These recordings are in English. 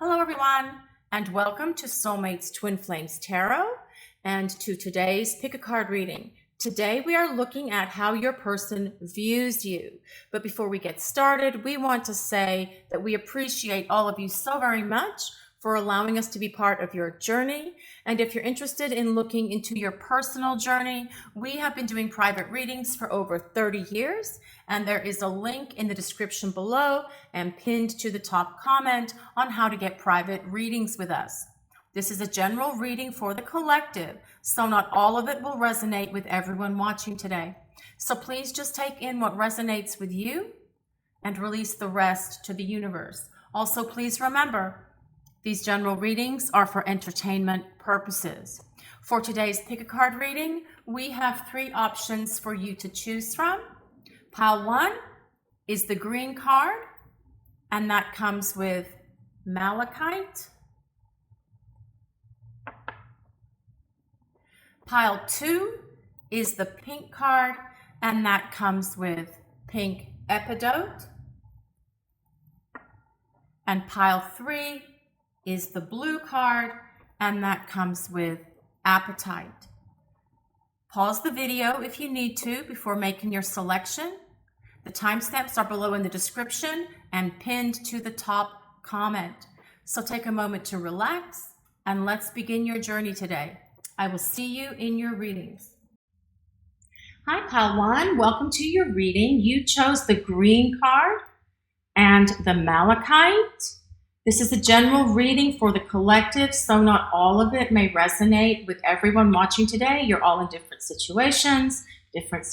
Hello, everyone, and welcome to Soulmates Twin Flames Tarot and to today's Pick a Card reading. Today, we are looking at how your person views you. But before we get started, we want to say that we appreciate all of you so very much for allowing us to be part of your journey. And if you're interested in looking into your personal journey, we have been doing private readings for over 30 years. And there is a link in the description below and pinned to the top comment on how to get private readings with us. This is a general reading for the collective, so not all of it will resonate with everyone watching today. So please just take in what resonates with you and release the rest to the universe. Also, please remember, these general readings are for entertainment purposes. For today's Pick a Card reading, we have 3 options for you to choose from. Pile 1 is the green card, and that comes with Malachite. Pile 2 is the pink card, and that comes with pink Epidote. And pile 3 is the blue card, and that comes with Apatite. Pause the video if you need to before making your selection. The timestamps are below in the description and pinned to the top comment. So take a moment to relax and let's begin your journey today. I will see you in your readings. Hi, Pile 1. Welcome to your reading. You chose the green card and the Malachite. This is a general reading for the collective, so not all of it may resonate with everyone watching today. You're all in different situations, different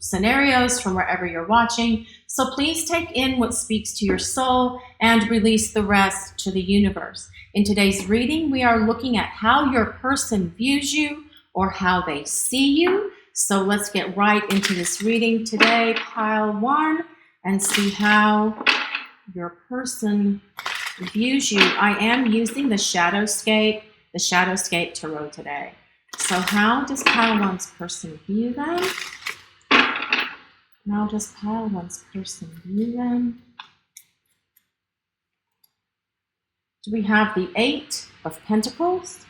scenarios from wherever you're watching. So please take in what speaks to your soul and release the rest to the universe. In today's reading, we are looking at how your person views you or how they see you. So let's get right into this reading today, Pile 1, and see how your person views you. I am using the Shadowscape Tarot today. So how does Pile 1's person view them? How does Pile 1's person view them? Do we have the 8 of Pentacles?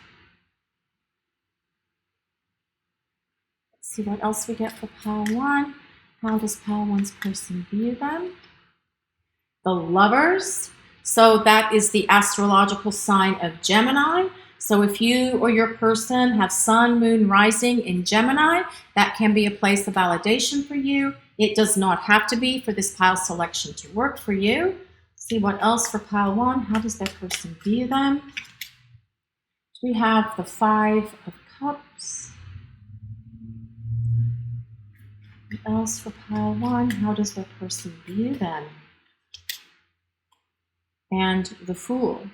Let's see what else we get for Pile 1. How does Pile 1's person view them? The Lovers. So that is the astrological sign of Gemini. So if you or your person have Sun, Moon, Rising in Gemini, that can be a place of validation for you. It does not have to be for this pile selection to work for you. See what else for Pile 1. How does that person view them? We have the 5 of Cups. What else for Pile 1? How does that person view them? And the Fool.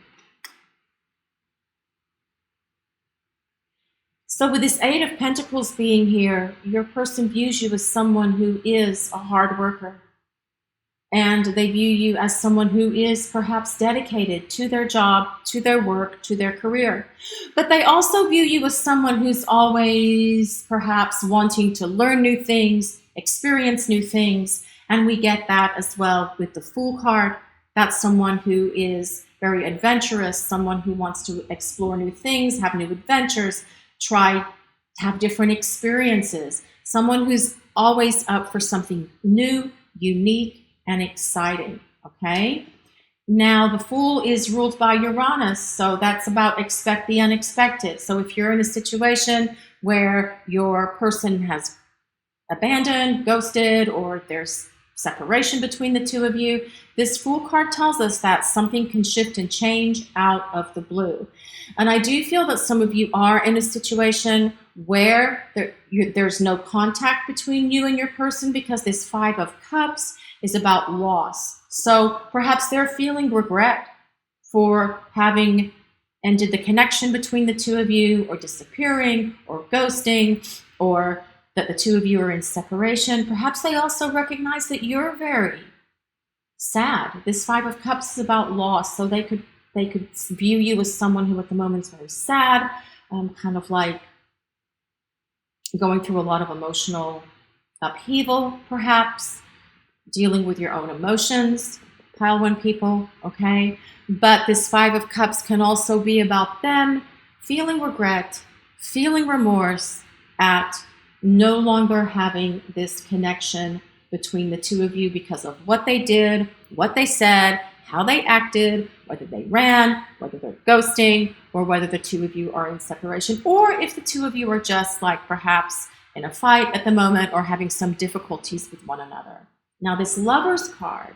So with this 8 of Pentacles being here, your person views you as someone who is a hard worker. And they view you as someone who is perhaps dedicated to their job, to their work, to their career. But they also view you as someone who's always perhaps wanting to learn new things, experience new things. And we get that as well with the Fool card. That's someone who is very adventurous, someone who wants to explore new things, have new adventures, have different experiences, someone who's always up for something new, unique, and exciting, okay? Now, the Fool is ruled by Uranus, so that's about expect the unexpected. So if you're in a situation where your person has abandoned, ghosted, or there's separation between the two of you, this Fool card tells us that something can shift and change out of the blue. And I do feel that some of you are in a situation where there's no contact between you and your person because this 5 of Cups is about loss. So perhaps they're feeling regret for having ended the connection between the two of you, or disappearing, or ghosting, or that the two of you are in separation. Perhaps they also recognize that you're very sad. This 5 of Cups is about loss, so they could view you as someone who at the moment is very sad, kind of like going through a lot of emotional upheaval, perhaps dealing with your own emotions. pile one people, okay? But this Five of Cups can also be about them feeling regret, feeling remorse at no longer having this connection between the two of you because of what they did, what they said, how they acted, whether they ran, whether they're ghosting, or whether the two of you are in separation, or if the two of you are just like perhaps in a fight at the moment or having some difficulties with one another. Now, this Lovers card,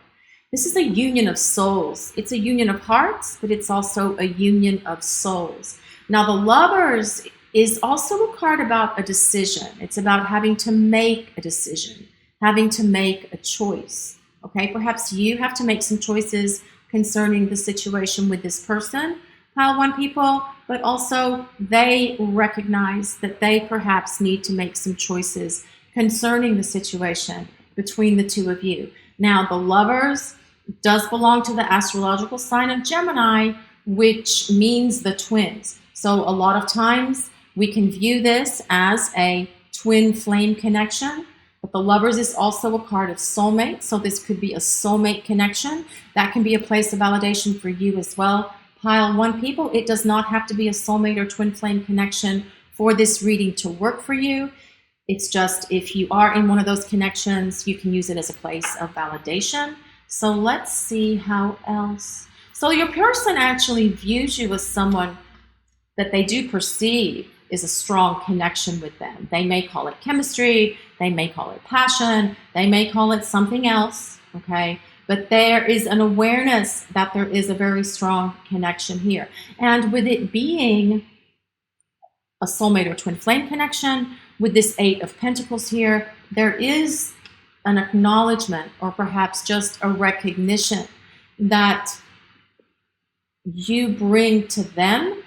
this is a union of souls. It's a union of hearts, but it's also a union of souls. Now, the Lovers is also a card about a decision. It's about having to make a decision, having to make a choice. Okay, perhaps you have to make some choices concerning the situation with this person, pile one people, but also they recognize that they perhaps need to make some choices concerning the situation between the two of you. Now, the Lovers does belong to the astrological sign of Gemini, which means the twins. So a lot of times we can view this as a twin flame connection. But the Lovers is also a card of soulmate, so this could be a soulmate connection. That can be a place of validation for you as well. Pile one people, it does not have to be a soulmate or twin flame connection for this reading to work for you. It's just if you are in one of those connections, you can use it as a place of validation. So let's see how else. So your person actually views you as someone that they do perceive is a strong connection with them. They may call it chemistry, they may call it passion, they may call it something else, okay? But there is an awareness that there is a very strong connection here. And with it being a soulmate or twin flame connection, with this Eight of Pentacles here, there is an acknowledgement or perhaps just a recognition that you bring to them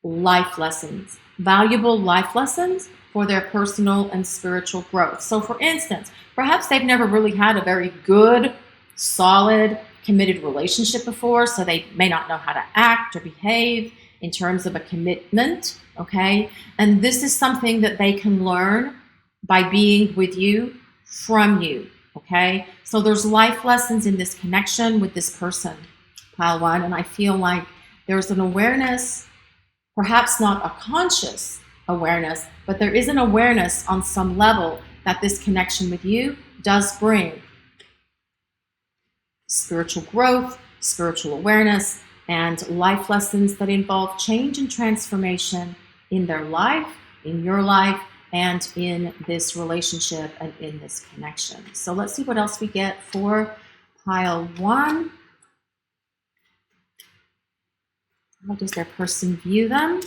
life lessons, valuable life lessons for their personal and spiritual growth. So for instance, perhaps they've never really had a very good, solid, committed relationship before, so they may not know how to act or behave in terms of a commitment, okay? And this is something that they can learn by being with you, from you, okay? So there's life lessons in this connection with this person, pile one, and I feel like there's an awareness, perhaps not a conscious awareness, but there is an awareness on some level that this connection with you does bring spiritual growth, spiritual awareness, and life lessons that involve change and transformation in their life, in your life, and in this relationship and in this connection. So let's see what else we get for pile one. How does their person view them?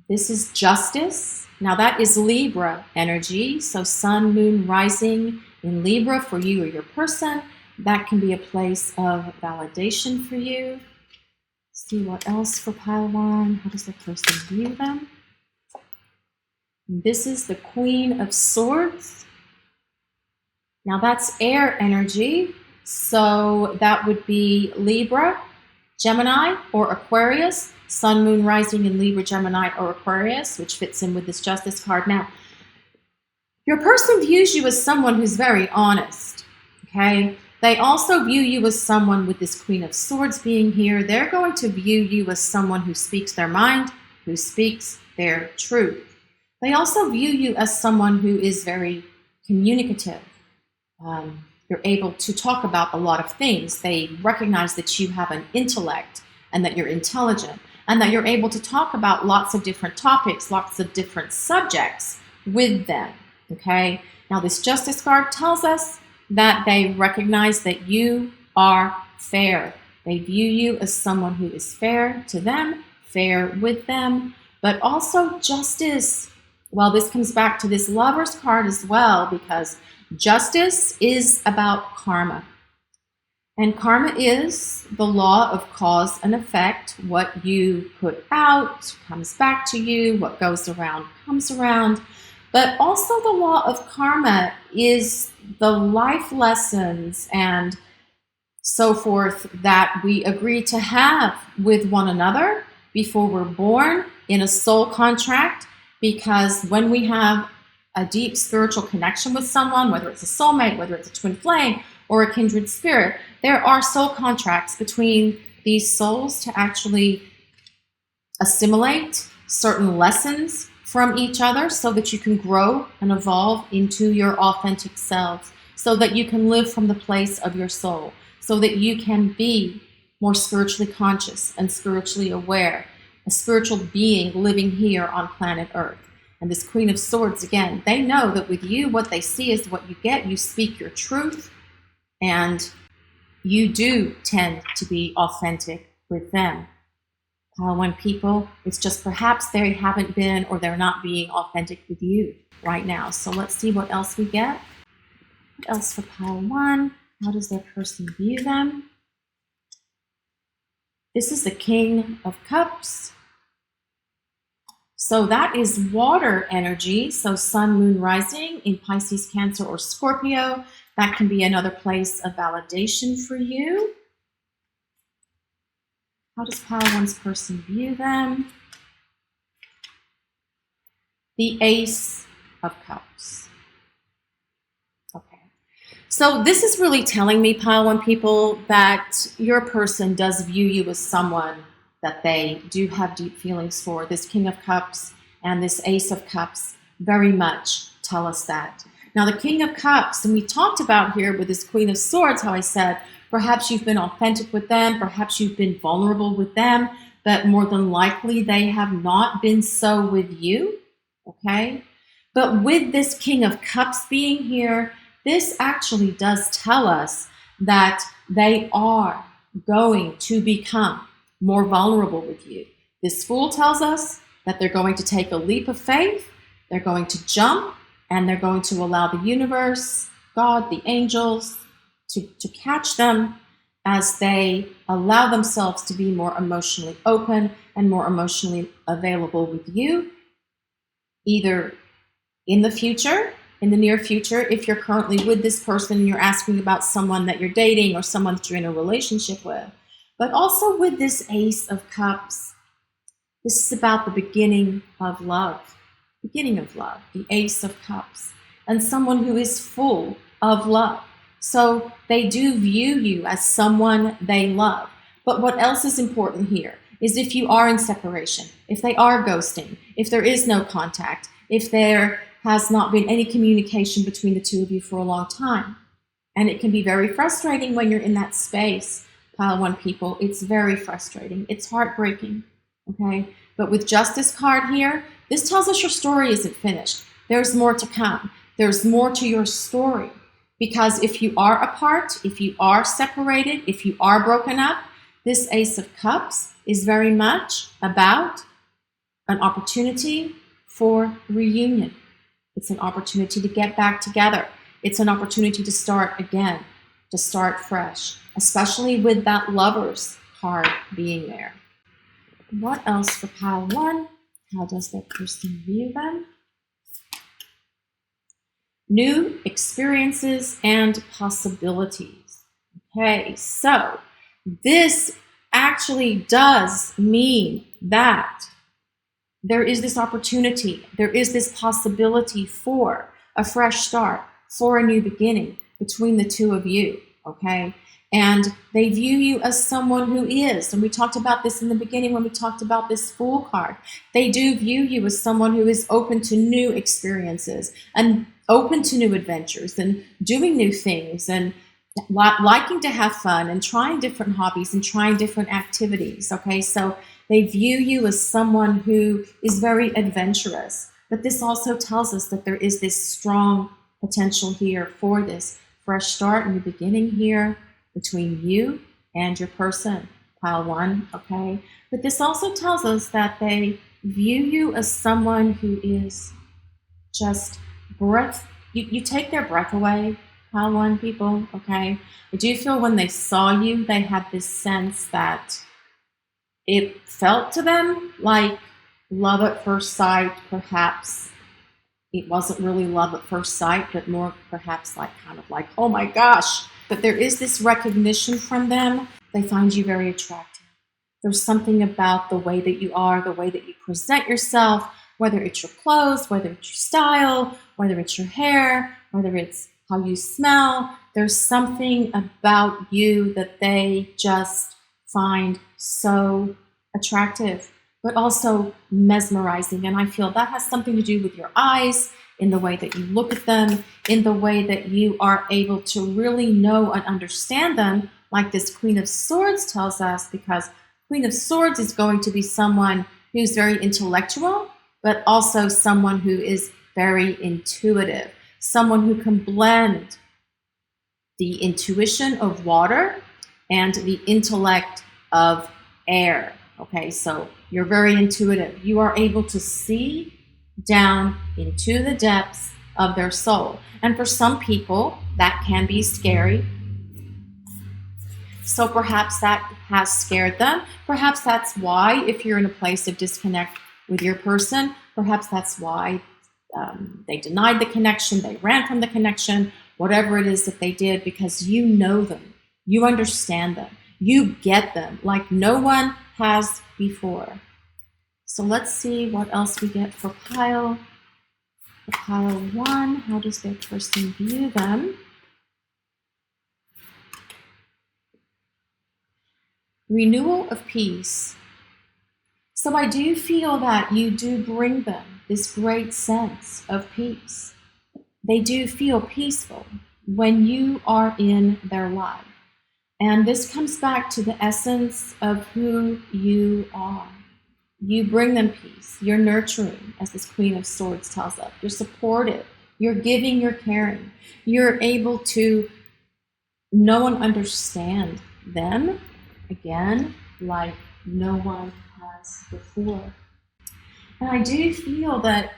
This is Justice. Now that is Libra energy. So Sun, Moon, Rising in Libra for you or your person. That can be a place of validation for you. Let's see what else for pile one. How does the person view them? This is the Queen of Swords. Now that's air energy. So that would be Libra, Gemini, or Aquarius. Sun, Moon, Rising in Libra, Gemini, or Aquarius, which fits in with this Justice card. Now, your person views you as someone who's very honest, okay? They also view you as someone with this Queen of Swords being here. They're going to view you as someone who speaks their mind, who speaks their truth. They also view you as someone who is very communicative. You're able to talk about a lot of things. They recognize that you have an intellect and that you're intelligent and that you're able to talk about lots of different topics, lots of different subjects with them, okay? Now this Justice card tells us that they recognize that you are fair. They view you as someone who is fair to them, fair with them, but also justice. Well, this comes back to this Lovers card as well, because justice is about karma. And karma is the law of cause and effect. What you put out comes back to you. What goes around comes around. But also the law of karma is the life lessons and so forth that we agree to have with one another before we're born in a soul contract. Because when we have a deep spiritual connection with someone, whether it's a soulmate, whether it's a twin flame, or a kindred spirit. There are soul contracts between these souls to actually assimilate certain lessons from each other so that you can grow and evolve into your authentic selves, so that you can live from the place of your soul, so that you can be more spiritually conscious and spiritually aware, a spiritual being living here on planet Earth. And this Queen of Swords, again, they know that with you, what they see is what you get. You speak your truth, and you do tend to be authentic with them. Pile 1 people, it's just perhaps they haven't been, or they're not being authentic with you right now. So let's see what else we get. What else for pile 1? How does their person view them? This is the King of Cups. So that is water energy. So sun, moon, rising in Pisces, Cancer, or Scorpio. That can be another place of validation for you. How does pile 1's person view them? The Ace of Cups. Okay. So this is really telling me, pile 1 people, that your person does view you as someone that they do have deep feelings for. This King of Cups and this Ace of Cups very much tell us that. Now the King of Cups, and we talked about here with this Queen of Swords, how I said, perhaps you've been authentic with them, perhaps you've been vulnerable with them, but more than likely they have not been so with you, okay? But with this King of Cups being here, this actually does tell us that they are going to become more vulnerable with you. This Fool tells us that they're going to take a leap of faith, they're going to jump, and they're going to allow the universe, God, the angels, to catch them as they allow themselves to be more emotionally open and more emotionally available with you, either in the future, in the near future, if you're currently with this person and you're asking about someone that you're dating or someone that you're in a relationship with, but also with this Ace of Cups. This is about the beginning of love, the Ace of Cups, and someone who is full of love. So they do view you as someone they love. But what else is important here is if you are in separation, if they are ghosting, if there is no contact, if there has not been any communication between the two of you for a long time. And it can be very frustrating when you're in that space, pile 1 people. It's very frustrating. It's heartbreaking, okay? But with Justice card here, this tells us your story isn't finished. There's more to come. There's more to your story. Because if you are apart, if you are separated, if you are broken up, this Ace of Cups is very much about an opportunity for reunion. It's an opportunity to get back together. It's an opportunity to start again, to start fresh, especially with that Lovers card being there. What else for pile 1? How does that person view them? New experiences and possibilities. Okay, so this actually does mean that there is this opportunity, there is this possibility for a fresh start, for a new beginning between the two of you, okay? And they view you as someone who is, and we talked about this in the beginning when we talked about this Fool card. They do view you as someone who is open to new experiences and open to new adventures and doing new things and liking to have fun and trying different hobbies and trying different activities, okay? So they view you as someone who is very adventurous. But this also tells us that there is this strong potential here for this fresh start and new beginning here between you and your person, pile 1, okay? But this also tells us that they view you as someone who is just you take their breath away, pile 1 people, okay? I do feel when they saw you, they had this sense that it felt to them like love at first sight. Perhaps it wasn't really love at first sight, but more perhaps like kind of like, oh my gosh. But there is this recognition from them. They find you very attractive. There's something about the way that you are, the way that you present yourself, whether it's your clothes, whether it's your style, whether it's your hair, whether it's how you smell. There's something about you that they just find so attractive, but also mesmerizing. And I feel that has something to do with your eyes, in the way that you look at them, in the way that you are able to really know and understand them, like this Queen of Swords tells us, because Queen of Swords is going to be someone who's very intellectual, but also someone who is very intuitive, someone who can blend the intuition of water and the intellect of air. Okay, so you're very intuitive. You are able to see down into the depths of their soul. And for some people, that can be scary. So perhaps that has scared them. Perhaps that's why, if you're in a place of disconnect with your person, perhaps that's why they denied the connection, they ran from the connection, whatever it is that they did, because you know them, you understand them, you get them like no one has before. So let's see what else we get for pile 1. How does their person view them? Renewal of peace. So I do feel that you do bring them this great sense of peace. They do feel peaceful when you are in their life. And this comes back to the essence of who you are. You bring them peace. You're nurturing, as this Queen of Swords tells us. You're supportive. You're giving. You're caring. You're able to know and understand them, again, like no one has before. And I do feel that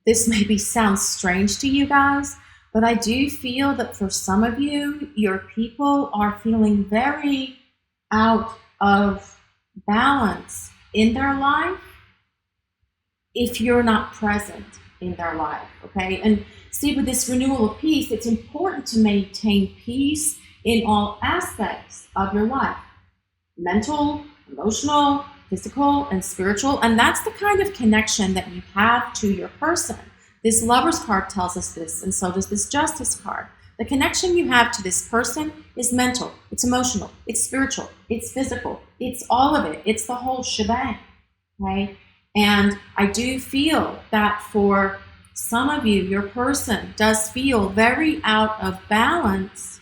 this maybe sounds strange to you guys, but I do feel that for some of you, your people are feeling very out of balance in their life if you're not present in their life, okay? And see, with this renewal of peace, it's important to maintain peace in all aspects of your life. Mental, emotional, physical, and spiritual. And that's the kind of connection that you have to your person. This Lover's card tells us this, and so does this Justice card. The connection you have to this person is mental, it's emotional, it's spiritual, it's physical, it's all of it. It's the whole shebang, okay? And I do feel that for some of you, your person does feel very out of balance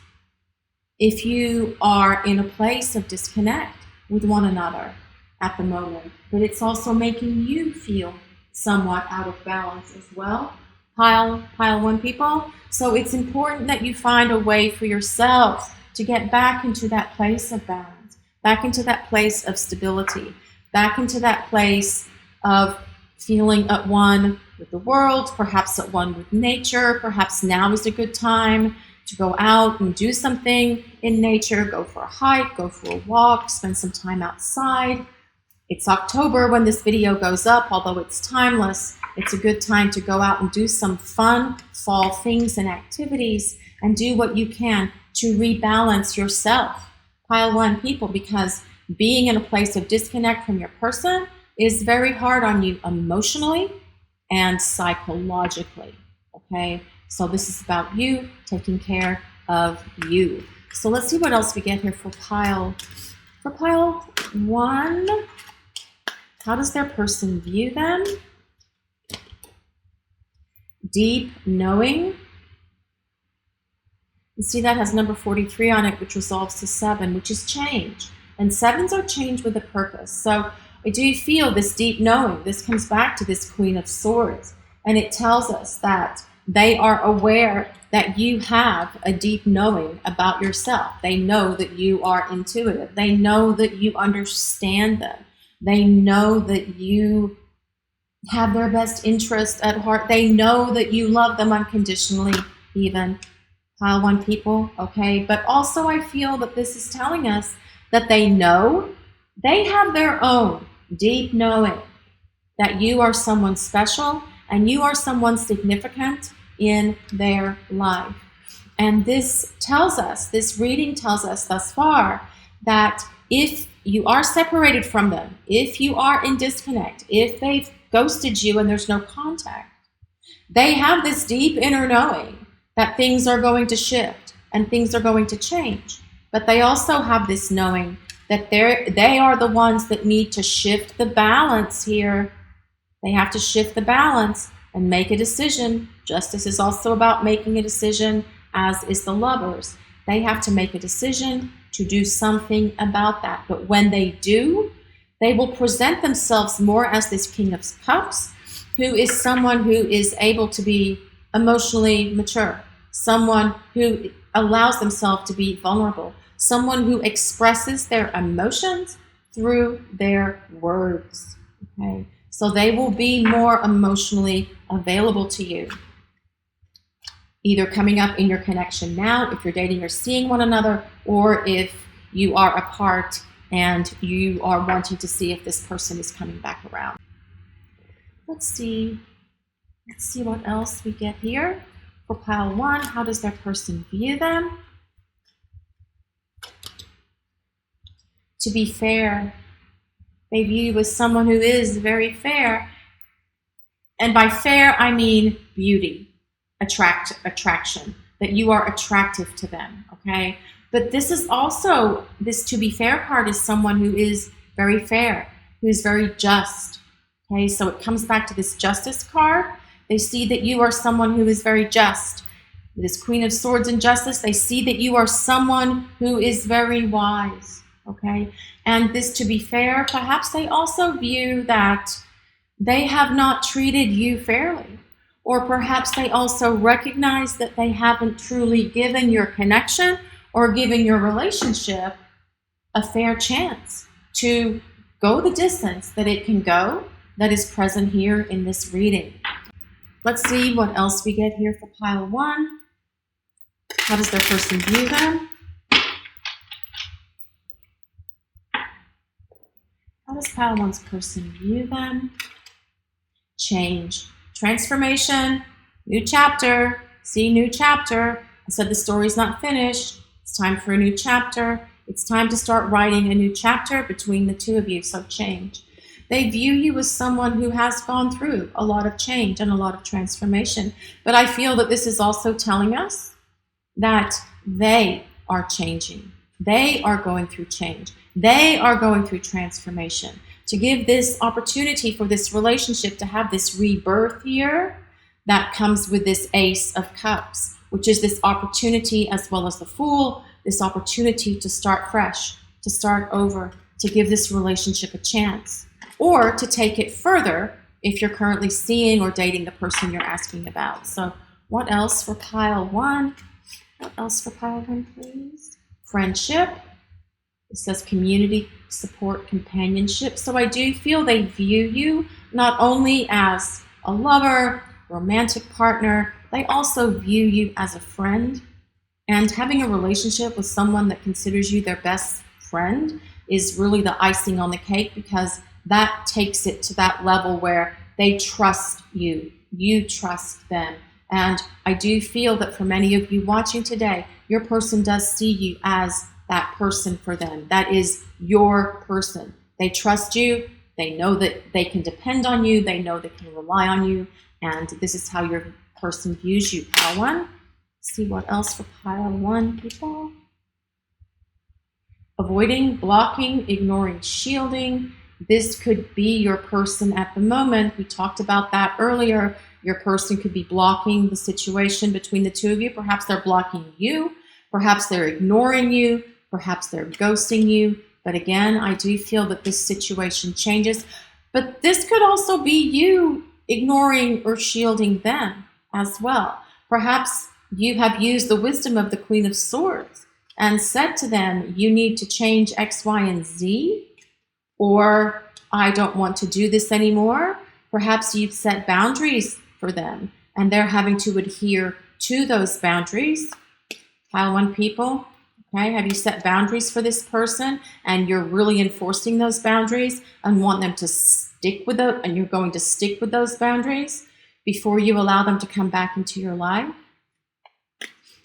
if you are in a place of disconnect with one another at the moment. But it's also making you feel somewhat out of balance as well. Pile 1 people. So it's important that you find a way for yourself to get back into that place of balance, back into that place of stability, back into that place of feeling at one with the world, perhaps at one with nature. Perhaps now is a good time to go out and do something in nature, go for a hike, go for a walk, spend some time outside. It's October when this video goes up, although it's timeless. It's a good time to go out and do some fun fall things and activities and do what you can to rebalance yourself. Pile 1 people, because being in a place of disconnect from your person is very hard on you emotionally and psychologically, okay? So this is about you taking care of you. So let's see what else we get here for pile 1. How does their person view them? Deep knowing. You see that has number 43 on it, which resolves to 7, which is change. And 7s are change with a purpose. So I do feel this deep knowing. This comes back to this Queen of Swords. And it tells us that they are aware that you have a deep knowing about yourself. They know that you are intuitive. They know that you understand them. They know that you have their best interest at heart. They know that you love them unconditionally, even. Pile 1 people, okay? But also I feel that this is telling us that they know, they have their own deep knowing that you are someone special and you are someone significant in their life. And this tells us, this reading tells us thus far, that if you are separated from them, if you are in disconnect, if they've ghosted you and there's no contact, they have this deep inner knowing that things are going to shift and things are going to change. But they also have this knowing that they are the ones that need to shift the balance here. They have to shift the balance and make a decision. Justice is also about making a decision, as is the Lovers. They have to make a decision to do something about that. But when they do, they will present themselves more as this King of Cups, who is someone who is able to be emotionally mature, someone who allows themselves to be vulnerable, someone who expresses their emotions through their words. Okay, so they will be more emotionally available to you, either coming up in your connection now, if you're dating or seeing one another, or if you are apart and you are wanting to see if this person is coming back around. Let's see what else we get here. For pile 1, how does their person view them? To be fair, they view you as someone who is very fair. And by fair, I mean beauty, attraction, that you are attractive to them, okay? But this is also, this to be fair card is someone who is very fair, who is very just, okay? So it comes back to this Justice card. They see that you are someone who is very just. This Queen of Swords and Justice, they see that you are someone who is very wise, okay? And this to be fair, perhaps they also view that they have not treated you fairly. Or perhaps they also recognize that they haven't truly given your connection or given your relationship a fair chance to go the distance that it can go, that is present here in this reading. Let's see what else we get here for pile 1. How does their person view them? How does pile 1's person view them? Change, transformation, new chapter. See, new chapter. I said the story's not finished. It's time for a new chapter. It's time to start writing a new chapter between the two of you, so change. They view you as someone who has gone through a lot of change and a lot of transformation. But I feel that this is also telling us that they are changing. They are going through change. They are going through transformation. To give this opportunity for this relationship to have this rebirth here, that comes with this Ace of Cups, which is this opportunity, as well as the Fool, this opportunity to start fresh, to start over, to give this relationship a chance, or to take it further if you're currently seeing or dating the person you're asking about. So what else for pile 1? What else for pile 1, please? Friendship. It says community, support, companionship. So I do feel they view you not only as a lover, romantic partner, they also view you as a friend. And having a relationship with someone that considers you their best friend is really the icing on the cake, because that takes it to that level where they trust you, you trust them. And I do feel that for many of you watching today, your person does see you as that person for them. That is your person. They trust you. They know that they can depend on you. They know they can rely on you. And this is how your person views you. Pile 1. See what else for pile 1, people. Avoiding, blocking, ignoring, shielding. This could be your person at the moment. We talked about that earlier. Your person could be blocking the situation between the two of you. Perhaps they're blocking you. Perhaps they're ignoring you. Perhaps they're ghosting you. But again, I do feel that this situation changes. But this could also be you ignoring or shielding them as well. Perhaps you have used the wisdom of the Queen of Swords and said to them, you need to change X, Y, and Z, or I don't want to do this anymore. Perhaps you've set boundaries for them and they're having to adhere to those boundaries. Pile 1, people. Okay, have you set boundaries for this person and you're really enforcing those boundaries and want them to stick with it, and you're going to stick with those boundaries before you allow them to come back into your life?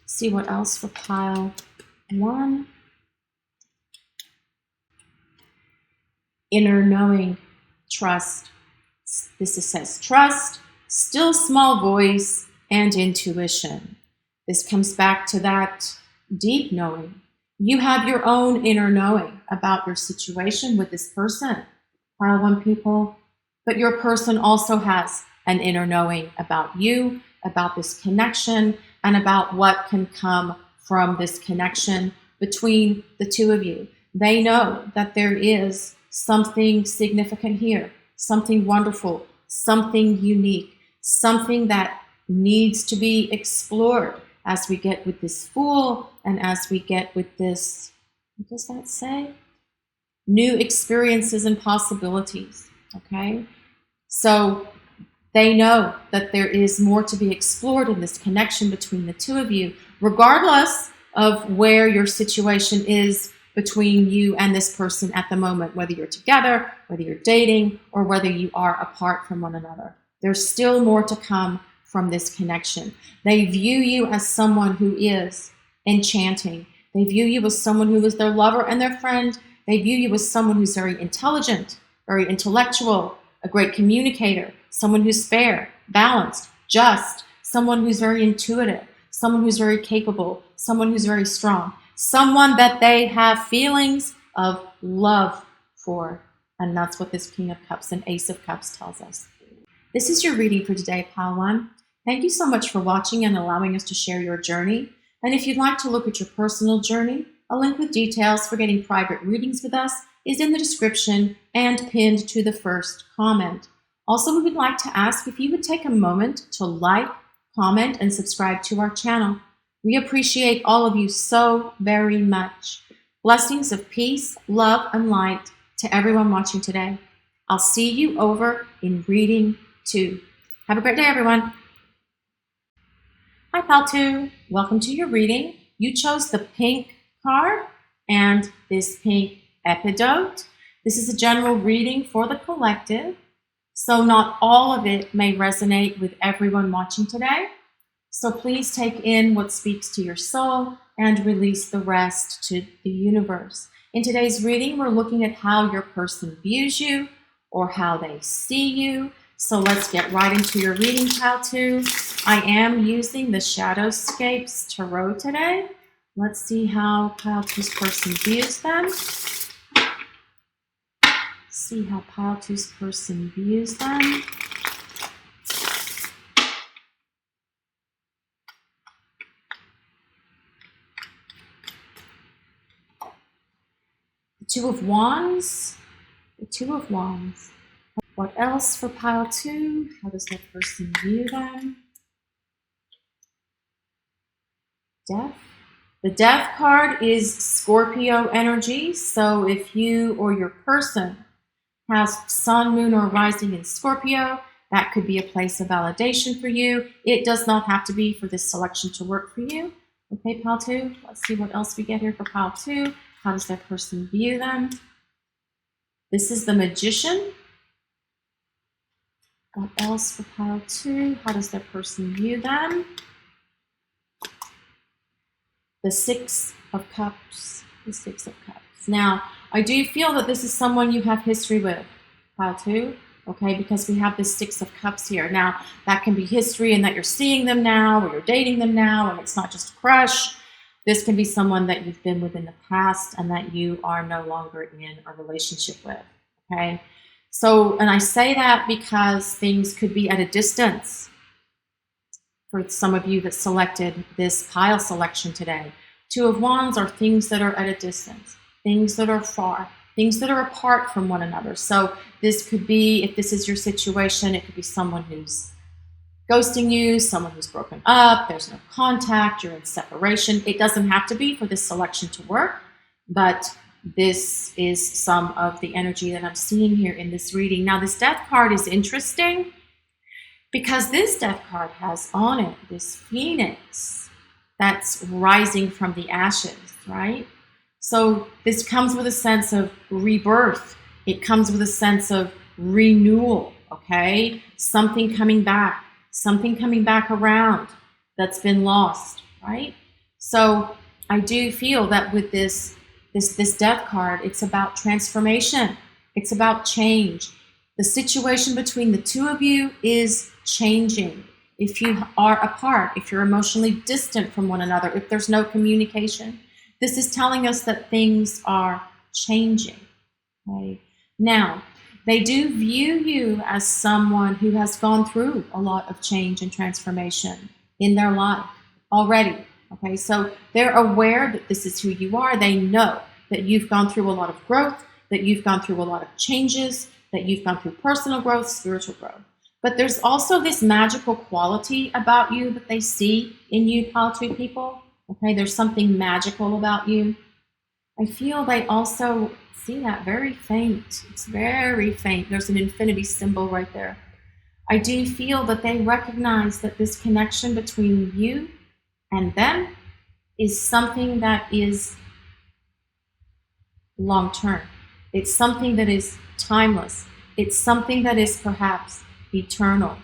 See what else for pile 1. Inner knowing, trust. This says trust, still small voice, and intuition. This comes back to that deep knowing. You have your own inner knowing about your situation with this person, pile 1 people, but your person also has an inner knowing about you, about this connection, and about what can come from this connection between the 2 of you. They know that there is something significant here, something wonderful, something unique, something that needs to be explored as we get with this Fool and as we get with this, what does that say? New experiences and possibilities, okay? So they know that there is more to be explored in this connection between the 2 of you, regardless of where your situation is between you and this person at the moment, whether you're together, whether you're dating, or whether you are apart from one another. There's still more to come from this connection. They view you as someone who is enchanting. They view you as someone who is their lover and their friend. They view you as someone who's very intelligent, very intellectual, a great communicator, someone who's fair, balanced, just, someone who's very intuitive, someone who's very capable, someone who's very strong, someone that they have feelings of love for. And that's what this King of Cups and Ace of Cups tells us. This is your reading for today, Pile 1. Thank you so much for watching and allowing us to share your journey. And if you'd like to look at your personal journey, a link with details for getting private readings with us is in the description and pinned to the first comment. Also, we would like to ask if you would take a moment to like, comment, and subscribe to our channel. We appreciate all of you so very much. Blessings of peace, love, and light to everyone watching today. I'll see you over in reading 2. Have a great day, everyone. Hi, Pile 2. Welcome to your reading. You chose the pink card and this pink Epidote. This is a general reading for the collective, so not all of it may resonate with everyone watching today. So please take in what speaks to your soul and release the rest to the universe. In today's reading, we're looking at how your person views you or how they see you. So let's get right into your reading, Pile 2. I am using the Shadowscapes Tarot today. Let's see how Pile 2's person views them. See how Pile 2's person views them. The 2 of Wands. The 2 of Wands. What else for Pile 2? How does that person view them? Death. The Death card is Scorpio energy. So if you or your person has sun, moon, or rising in Scorpio, that could be a place of validation for you. It does not have to be for this selection to work for you. Okay, Pile 2. Let's see what else we get here for Pile 2. How does that person view them? This is the Magician. What else for Pile 2? How does that person view them? The 6 of Cups. The 6 of Cups. Now, I do feel that this is someone you have history with, Pile 2, okay, because we have this 6 of Cups here. Now, that can be history and that you're seeing them now or you're dating them now and it's not just a crush. This can be someone that you've been with in the past and that you are no longer in a relationship with, okay? So, and I say that because things could be at a distance for some of you that selected this pile selection today. 2 of Wands are things that are at a distance, things that are far, things that are apart from one another. So this could be, if this is your situation, it could be someone who's ghosting you, someone who's broken up, there's no contact, you're in separation. It doesn't have to be for this selection to work, but this is some of the energy that I'm seeing here in this reading. Now, this Death card is interesting because this Death card has on it this phoenix that's rising from the ashes, right? So this comes with a sense of rebirth. It comes with a sense of renewal, okay? Something coming back around that's been lost, right? So I do feel that with this Death card, it's about transformation. It's about change. The situation between the 2 of you is changing. if you are apart, if you're emotionally distant from one another, if there's no communication, this is telling us that things are changing. Okay? Now, they do view you as someone who has gone through a lot of change and transformation in their life already. Okay, so they're aware that this is who you are. They know that you've gone through a lot of growth, that you've gone through a lot of changes, that you've gone through personal growth, spiritual growth. But there's also this magical quality about you that they see in you, pile 2 people. Okay, there's something magical about you. I feel they also see that very faint. It's very faint. There's an infinity symbol right there. I do feel that they recognize that this connection between you and them is something that is long-term. It's something that is timeless. It's something that is perhaps eternal.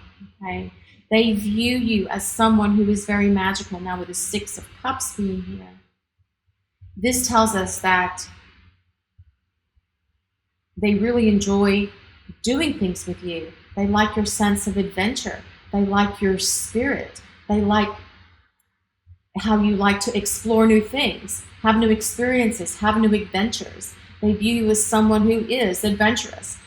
Okay? They view you as someone who is very magical. Now with the 6 of Cups being here, this tells us that they really enjoy doing things with you. They like your sense of adventure. They like your spirit. They like how you like to explore new things, have new experiences, have new adventures. They view you as someone who is adventurous.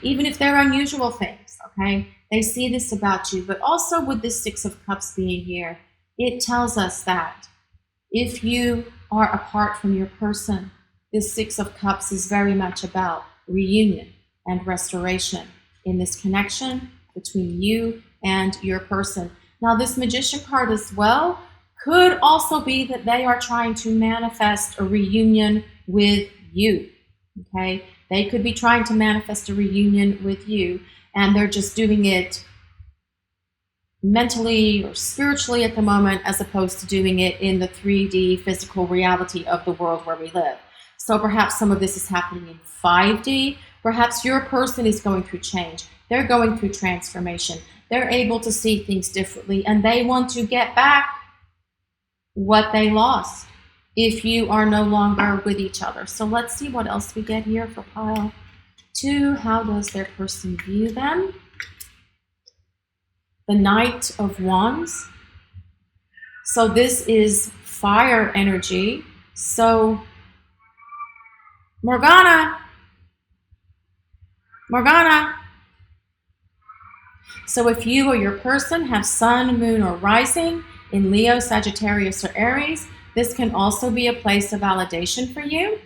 Even if they're unusual things, okay? They see this about you. But also with this 6 of Cups being here, it tells us that if you are apart from your person, this 6 of Cups is very much about reunion and restoration in this connection between you and your person. Now, this Magician card as well could also be that they are trying to manifest a reunion with you, okay? They could be trying to manifest a reunion with you, and they're just doing it mentally or spiritually at the moment, as opposed to doing it in the 3D physical reality of the world where we live. So perhaps some of this is happening in 5D. Perhaps your person is going through change. They're going through transformation. They're able to see things differently, and they want to get back what they lost if you are no longer with each other. So let's see what else we get here for pile 2. How does their person view them? The Knight of Wands. So this is fire energy. So Morgana. So if you or your person have sun, moon, or rising in Leo, Sagittarius, or Aries, this can also be a place of validation for you.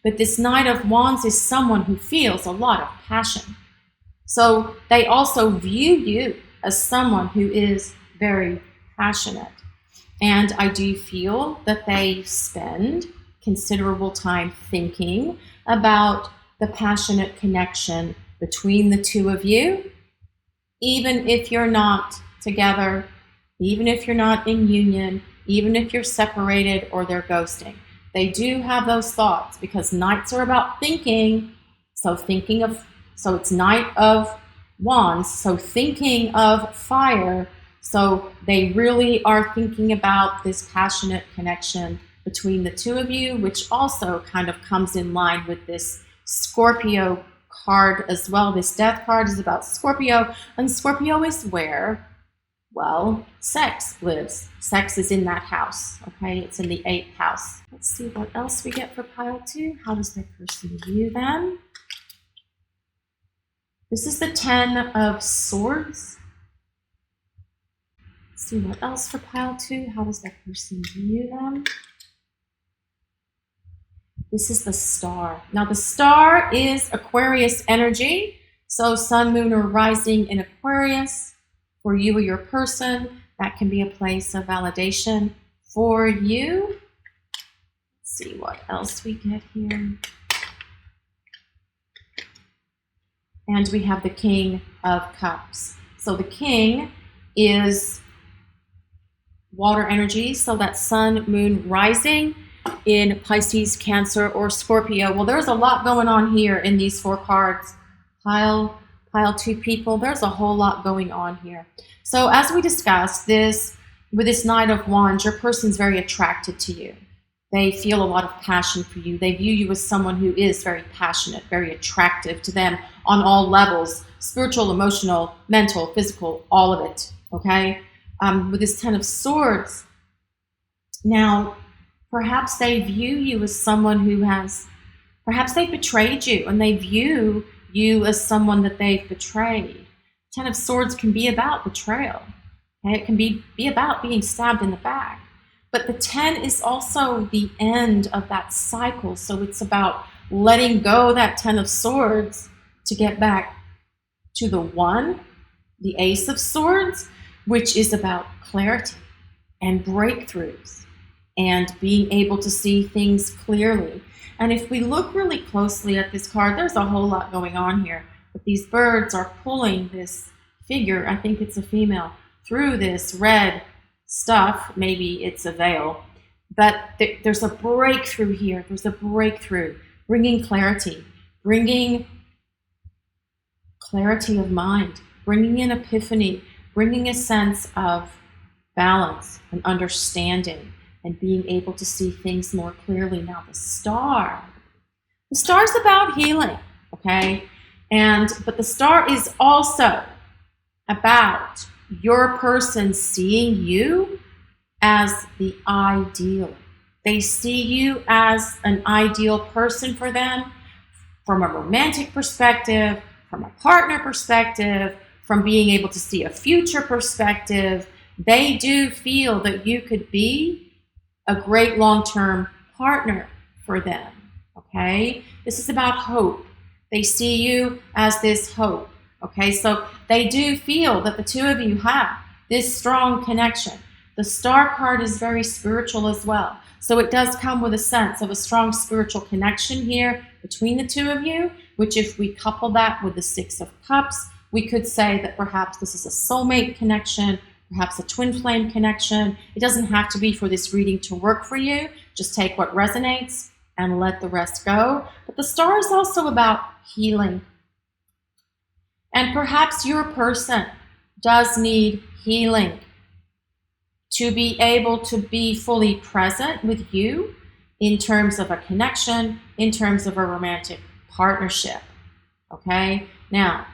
But this Knight of Wands is someone who feels a lot of passion. So they also view you as someone who is very passionate. And I do feel that they spend considerable time thinking about the passionate connection between the 2 of you, even if you're not together, even if you're not in union, even if you're separated or they're ghosting. They do have those thoughts because Knights are about thinking. So it's Knight of Wands, so thinking of fire. So they really are thinking about this passionate connection between the 2 of you, which also kind of comes in line with this Scorpio card as well. This Death card is about Scorpio, and Scorpio is where, well, sex lives. Sex is in that house, okay? It's in the 8th house. Let's see what else we get for pile 2. How does that person view them? This is the 10 of Swords. Let's see what else for pile 2. How does that person view them? This is the Star. Now the Star is Aquarius energy. So sun, moon, or rising in Aquarius. For you or your person, that can be a place of validation for you. Let's see what else we get here. And we have the King of Cups. So the King is water energy. So that's sun, moon, rising in Pisces, Cancer, or Scorpio. Well, there's a lot going on here in these 4 cards. Pile 2 people, there's a whole lot going on here. So as we discussed, with this Knight of Wands, your person's very attracted to you. They feel a lot of passion for you. They view you as someone who is very passionate, very attractive to them on all levels, spiritual, emotional, mental, physical, all of it, okay? With this Ten of Swords, now, perhaps they view you as someone who has, perhaps they betrayed you and they view you as someone that they've betrayed. Ten of Swords can be about betrayal. Okay? It can be about being stabbed in the back. But the 10 is also the end of that cycle. So it's about letting go that 10 of Swords to get back to the 1, the Ace of Swords, which is about clarity and breakthroughs and being able to see things clearly. And if we look really closely at this card, there's a whole lot going on here. But these birds are pulling this figure, I think it's a female, through this red stuff. Maybe it's a veil. But there's a breakthrough here. There's a breakthrough, bringing clarity of mind, bringing an epiphany, bringing a sense of balance and understanding and being able to see things more clearly. Now the star's about healing, okay? But the star is also about your person seeing you as the ideal. They see you as an ideal person for them from a romantic perspective, from a partner perspective, from being able to see a future perspective. They do feel that you could be a great long-term partner for them, okay? This is about hope. They see you as this hope, okay? So they do feel that the two of you have this strong connection. The star card is very spiritual as well. So it does come with a sense of a strong spiritual connection here between the two of you, which if we couple that with the 6 of Cups, we could say that perhaps this is a soulmate connection, perhaps a twin flame connection. It doesn't have to be for this reading to work for you. Just take what resonates and let the rest go. But the star is also about healing. And perhaps your person does need healing to be able to be fully present with you in terms of a connection, in terms of a romantic partnership, okay? Now,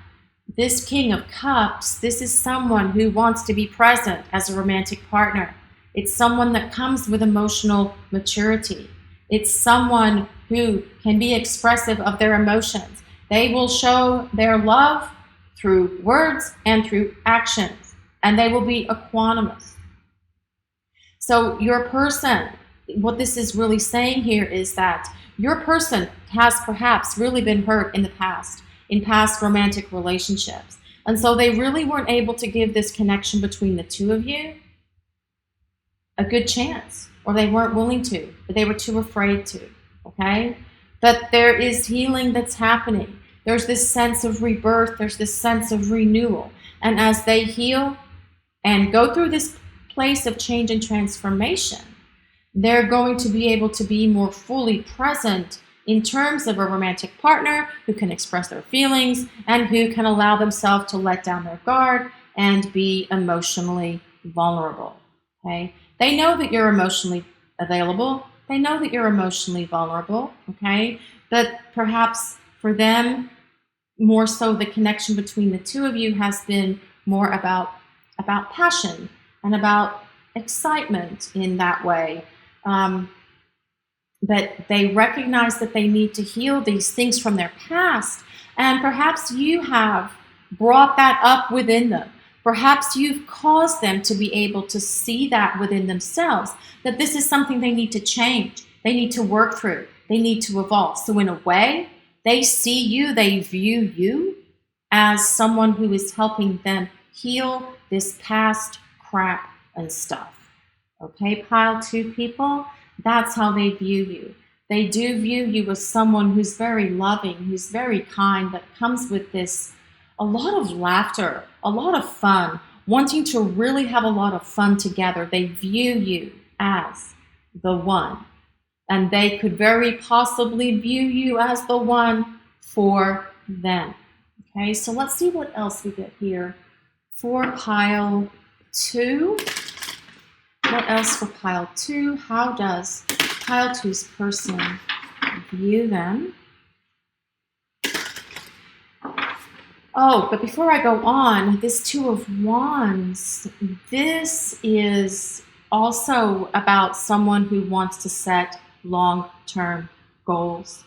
this King of Cups, this is someone who wants to be present as a romantic partner. It's someone that comes with emotional maturity. It's someone who can be expressive of their emotions. They will show their love through words and through actions, and they will be equanimous. So your person, what this is really saying here is that your person has perhaps really been hurt in the past, in past romantic relationships. And so they really weren't able to give this connection between the two of you a good chance, or they weren't willing to, but they were too afraid to, okay? But there is healing that's happening. There's this sense of rebirth. There's this sense of renewal. And as they heal and go through this place of change and transformation, they're going to be able to be more fully present in terms of a romantic partner who can express their feelings and who can allow themselves to let down their guard and be emotionally vulnerable, okay? They know that you're emotionally available. They know that you're emotionally vulnerable, okay? But perhaps for them, more so the connection between the two of you has been more about passion and about excitement in that way. But they recognize that they need to heal these things from their past. And perhaps you have brought that up within them. Perhaps you've caused them to be able to see that within themselves, that this is something they need to change. They need to work through. They need to evolve. So in a way, they see you, they view you as someone who is helping them heal this past crap and stuff. Okay, pile 2 people, that's how they view you. They do view you as someone who's very loving, who's very kind, that comes with this, a lot of laughter, a lot of fun, wanting to really have a lot of fun together. They view you as the one. And they could very possibly view you as the one for them. Okay, so let's see what else we get here for pile 2. What else for pile 2? How does pile two's person view them? Oh, but before I go on, this Two of Wands, this is also about someone who wants to set long-term goals,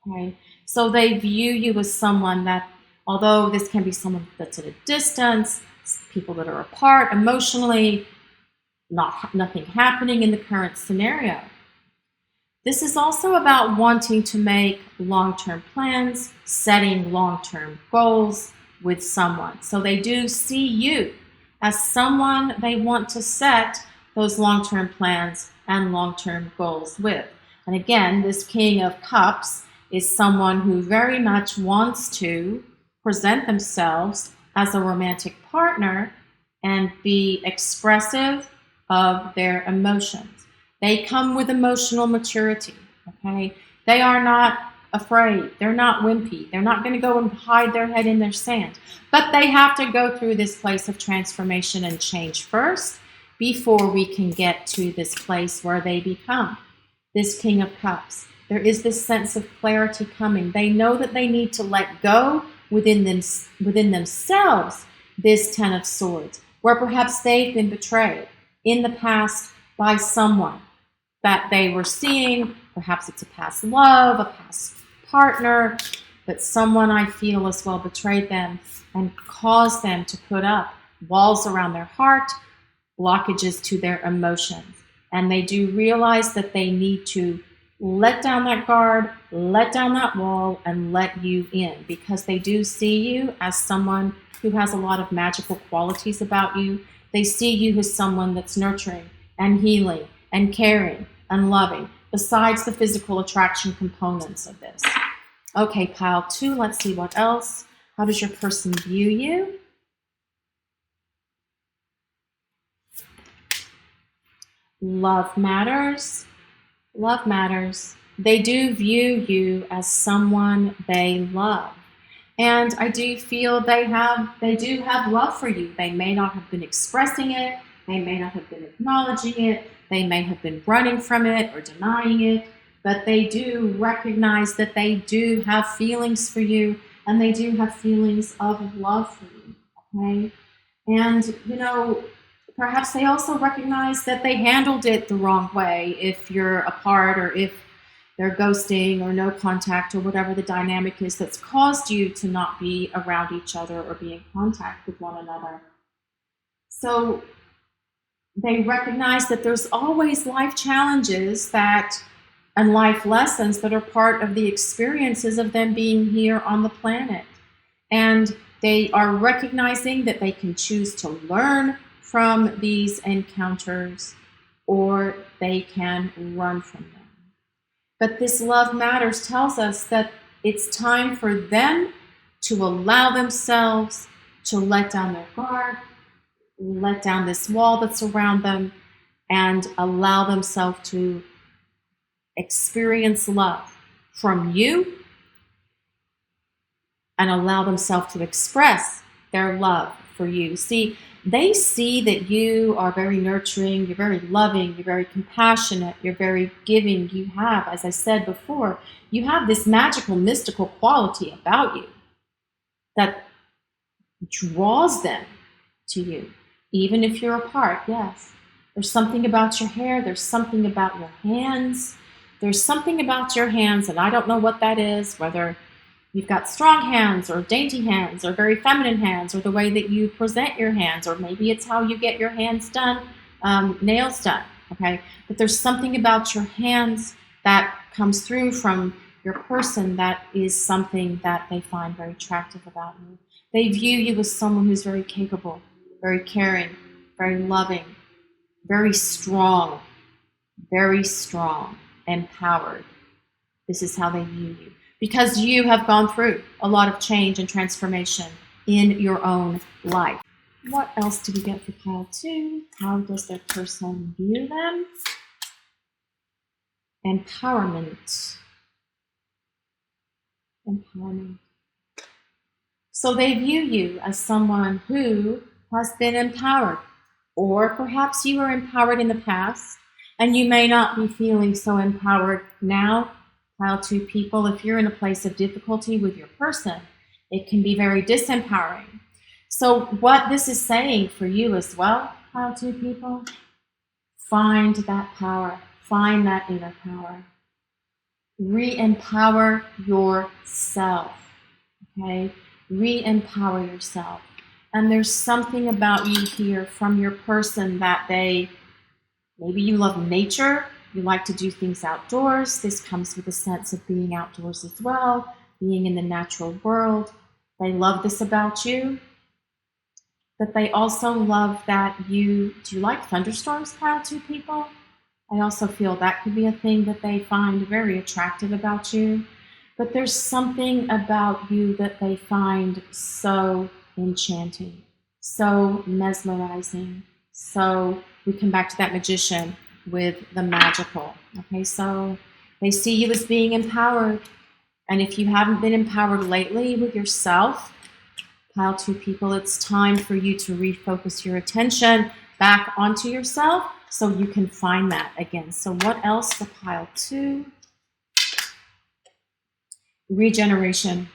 okay? So they view you as someone that, although this can be someone that's at a distance, people that are apart emotionally, nothing happening in the current scenario. This is also about wanting to make long-term plans, setting long-term goals with someone. So they do see you as someone they want to set those long-term plans and long-term goals with. And again, this King of Cups is someone who very much wants to present themselves as a romantic partner and be expressive of their emotions. They come with emotional maturity, okay? They are not afraid. They're not wimpy. They're not going to go and hide their head in their sand. But they have to go through this place of transformation and change first before we can get to this place where they become this King of Cups. There is this sense of clarity coming. They know that they need to let go within themselves this Ten of Swords, where perhaps they've been betrayed in the past by someone that they were seeing. Perhaps it's a past love, a past partner, but someone I feel as well betrayed them and caused them to put up walls around their heart, blockages to their emotions. And they do realize that they need to let down that guard, let down that wall, and let you in, because they do see you as someone who has a lot of magical qualities about you. They see you as someone that's nurturing and healing and caring and loving, besides the physical attraction components of this. Okay, pile two, let's see what else. How does your person view you? Love matters. Love matters. They do view you as someone they love. And I do feel they do have love for you. They may not have been expressing it. They may not have been acknowledging it. They may have been running from it or denying it. But they do recognize that they do have feelings for you, and they do have feelings of love for you, okay? And, perhaps they also recognize that they handled it the wrong way if you're apart, or if they're ghosting or no contact or whatever the dynamic is that's caused you to not be around each other or be in contact with one another. So they recognize that there's always life challenges and life lessons that are part of the experiences of them being here on the planet. And they are recognizing that they can choose to learn from these encounters, or they can run from them. But this Love Matters tells us that it's time for them to allow themselves to let down their guard, let down this wall that's around them, and allow themselves to experience love from you, and allow themselves to express their love for you. See, they see that you are very nurturing, you're very loving, you're very compassionate, you're very giving. You have, as I said before, you have this magical, mystical quality about you that draws them to you, even if you're apart, yes. There's something about your hair, there's something about your hands, there's something about your hands, and I don't know what that is, whether you've got strong hands or dainty hands or very feminine hands, or the way that you present your hands, or maybe it's how you get your hands done, nails done, okay? But there's something about your hands that comes through from your person that is something that they find very attractive about you. They view you as someone who's very capable, very caring, very loving, very strong, empowered. This is how they view you, because you have gone through a lot of change and transformation in your own life. What else do we get for pile two? How does their person view them? Empowerment. So they view you as someone who has been empowered, or perhaps you were empowered in the past And you may not be feeling so empowered now. Pile 2 people, if you're in a place of difficulty with your person, it can be very disempowering. So what this is saying for you as well, Pile 2 people, find that power, find that inner power. Re-empower yourself, okay? Re-empower yourself. And there's something about you here from your person that maybe you love nature, you like to do things outdoors. This comes with a sense of being outdoors as well, being in the natural world. They love this about you. But they also love that do you like thunderstorms, Pile 2 people? I also feel that could be a thing that they find very attractive about you. But there's something about you that they find so enchanting, so mesmerizing. So we come back to that magician with the magical. Okay, so they see you as being empowered. And if you haven't been empowered lately with yourself, Pile 2 people, it's time for you to refocus your attention back onto yourself so you can find that again. So what else for Pile 2? Regeneration.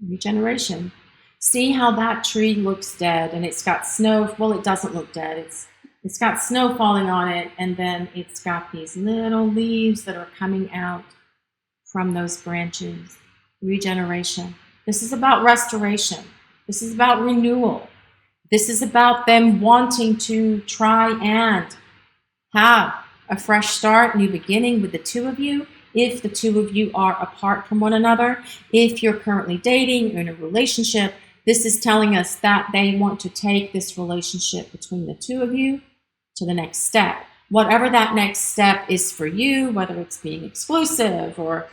Regeneration. See how that tree looks dead and it's got snow. Well, it doesn't look dead. It's got snow falling on it, and then it's got these little leaves that are coming out from those branches. Regeneration. This is about restoration. This is about renewal. This is about them wanting to try and have a fresh start, new beginning with the two of you. If the two of you are apart from one another, if you're currently dating or in a relationship, this is telling us that they want to take this relationship between the two of you to the next step. Whatever that next step is for you, whether it's being exclusive or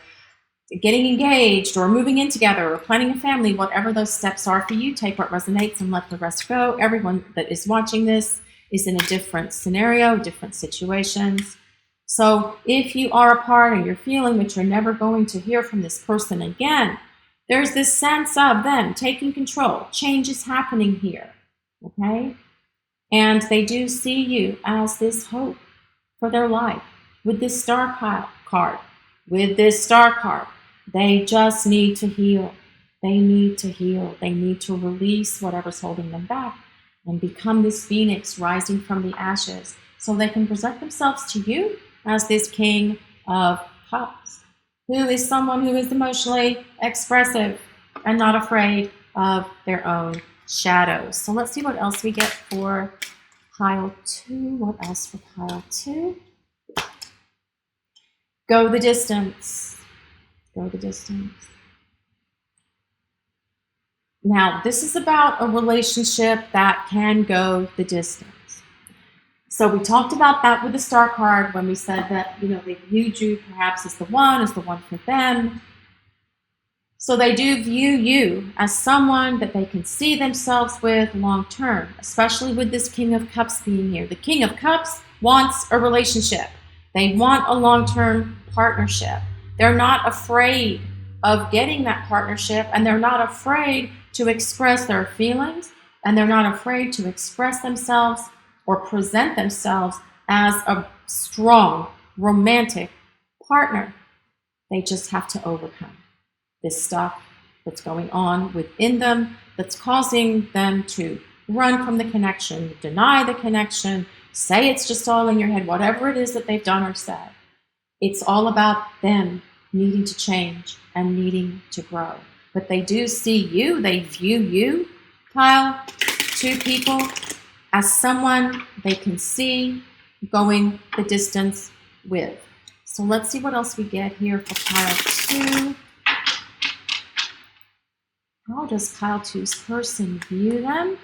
getting engaged or moving in together or planning a family, whatever those steps are for you, take what resonates and let the rest go. Everyone that is watching this is in a different scenario, different situations. So if you are apart and you're feeling that you're never going to hear from this person again, there's this sense of them taking control. Change is happening here, okay? And they do see you as this hope for their life. With this star card, they just need to heal. They need to heal. They need to release whatever's holding them back and become this phoenix rising from the ashes so they can present themselves to you as this King of Cups, who is someone who is emotionally expressive and not afraid of their own shadows. So let's see what else we get for Pile 2. What else for Pile 2? Go the distance. Go the distance. Now, this is about a relationship that can go the distance. So we talked about that with the star card when we said that, they viewed you perhaps as the one for them. So they do view you as someone that they can see themselves with long term, especially with this King of Cups being here. The King of Cups wants a relationship. They want a long-term partnership. They're not afraid of getting that partnership, and they're not afraid to express their feelings, and they're not afraid to express themselves or present themselves as a strong, romantic partner. They just have to overcome this stuff that's going on within them that's causing them to run from the connection, deny the connection, say it's just all in your head, whatever it is that they've done or said. It's all about them needing to change and needing to grow. But they do see you, they view you, Pile 2 people, as someone they can see going the distance with. So let's see what else we get here for Pile 2. How does Pile 2's person view them?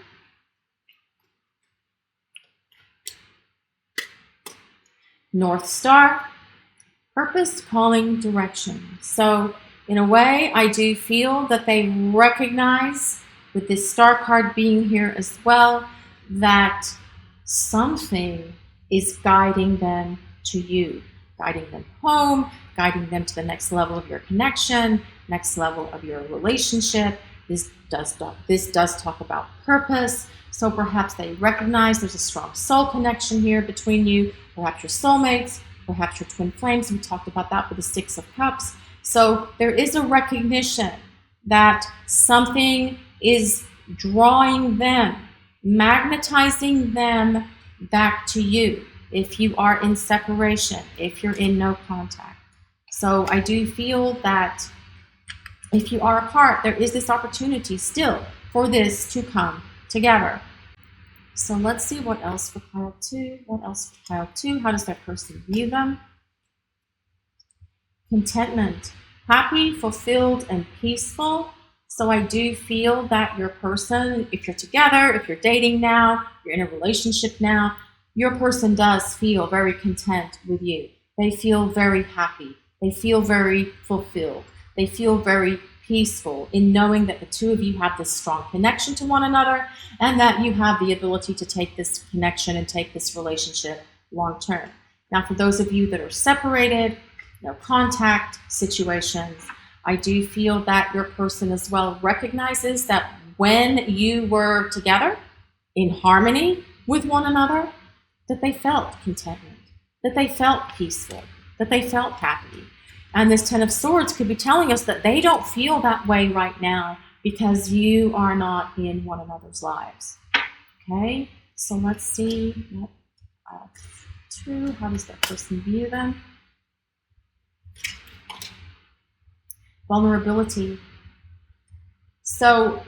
North Star, purpose, calling, direction. So in a way, I do feel that they recognize, with this star card being here as well, that something is guiding them to you, guiding them home, guiding them to the next level of your connection, next level of your relationship. This does talk about purpose. So perhaps they recognize there's a strong soul connection here between you, perhaps your soulmates, perhaps your twin flames. We talked about that with the Six of Cups. So there is a recognition that something is drawing them, magnetizing them back to you if you are in separation, if you're in no contact. So I do feel that if you are apart, there is this opportunity still for this to come together. So let's see what else for pile 2. What else for pile 2? How does that person view them? Contentment. Happy, fulfilled, and peaceful. So I do feel that your person, if you're together, if you're dating now, you're in a relationship now, your person does feel very content with you. They feel very happy. They feel very fulfilled. They feel very peaceful in knowing that the two of you have this strong connection to one another and that you have the ability to take this connection and take this relationship long term. Now, for those of you that are separated, no contact situations, I do feel that your person as well recognizes that when you were together in harmony with one another, that they felt contentment, that they felt peaceful, that they felt happy. And this Ten of Swords could be telling us that they don't feel that way right now because you are not in one another's lives. Okay, so let's see what two, how does that person view them? Vulnerability. So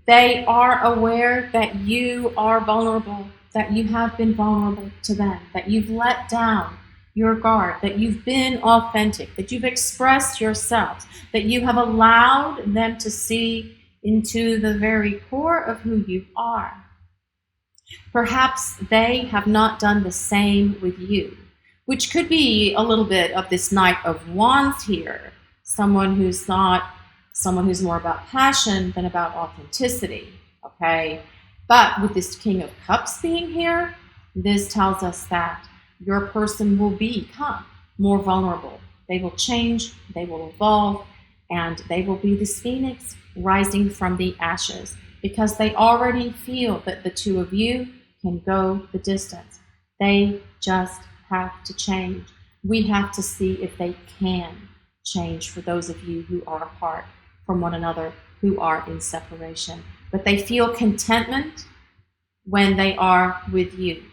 they are aware that you are vulnerable, that you have been vulnerable to them, that you've let down your guard, that you've been authentic, that you've expressed yourselves, that you have allowed them to see into the very core of who you are. Perhaps they have not done the same with you, which could be a little bit of this Knight of Wands here. Someone who's more about passion than about authenticity, okay? But with this King of Cups being here, this tells us that your person will become more vulnerable. They will change, they will evolve, and they will be this phoenix rising from the ashes because they already feel that the two of you can go the distance. They just have to change. We have to see if they can change for those of you who are apart from one another, who are in separation. But they feel contentment when they are with you.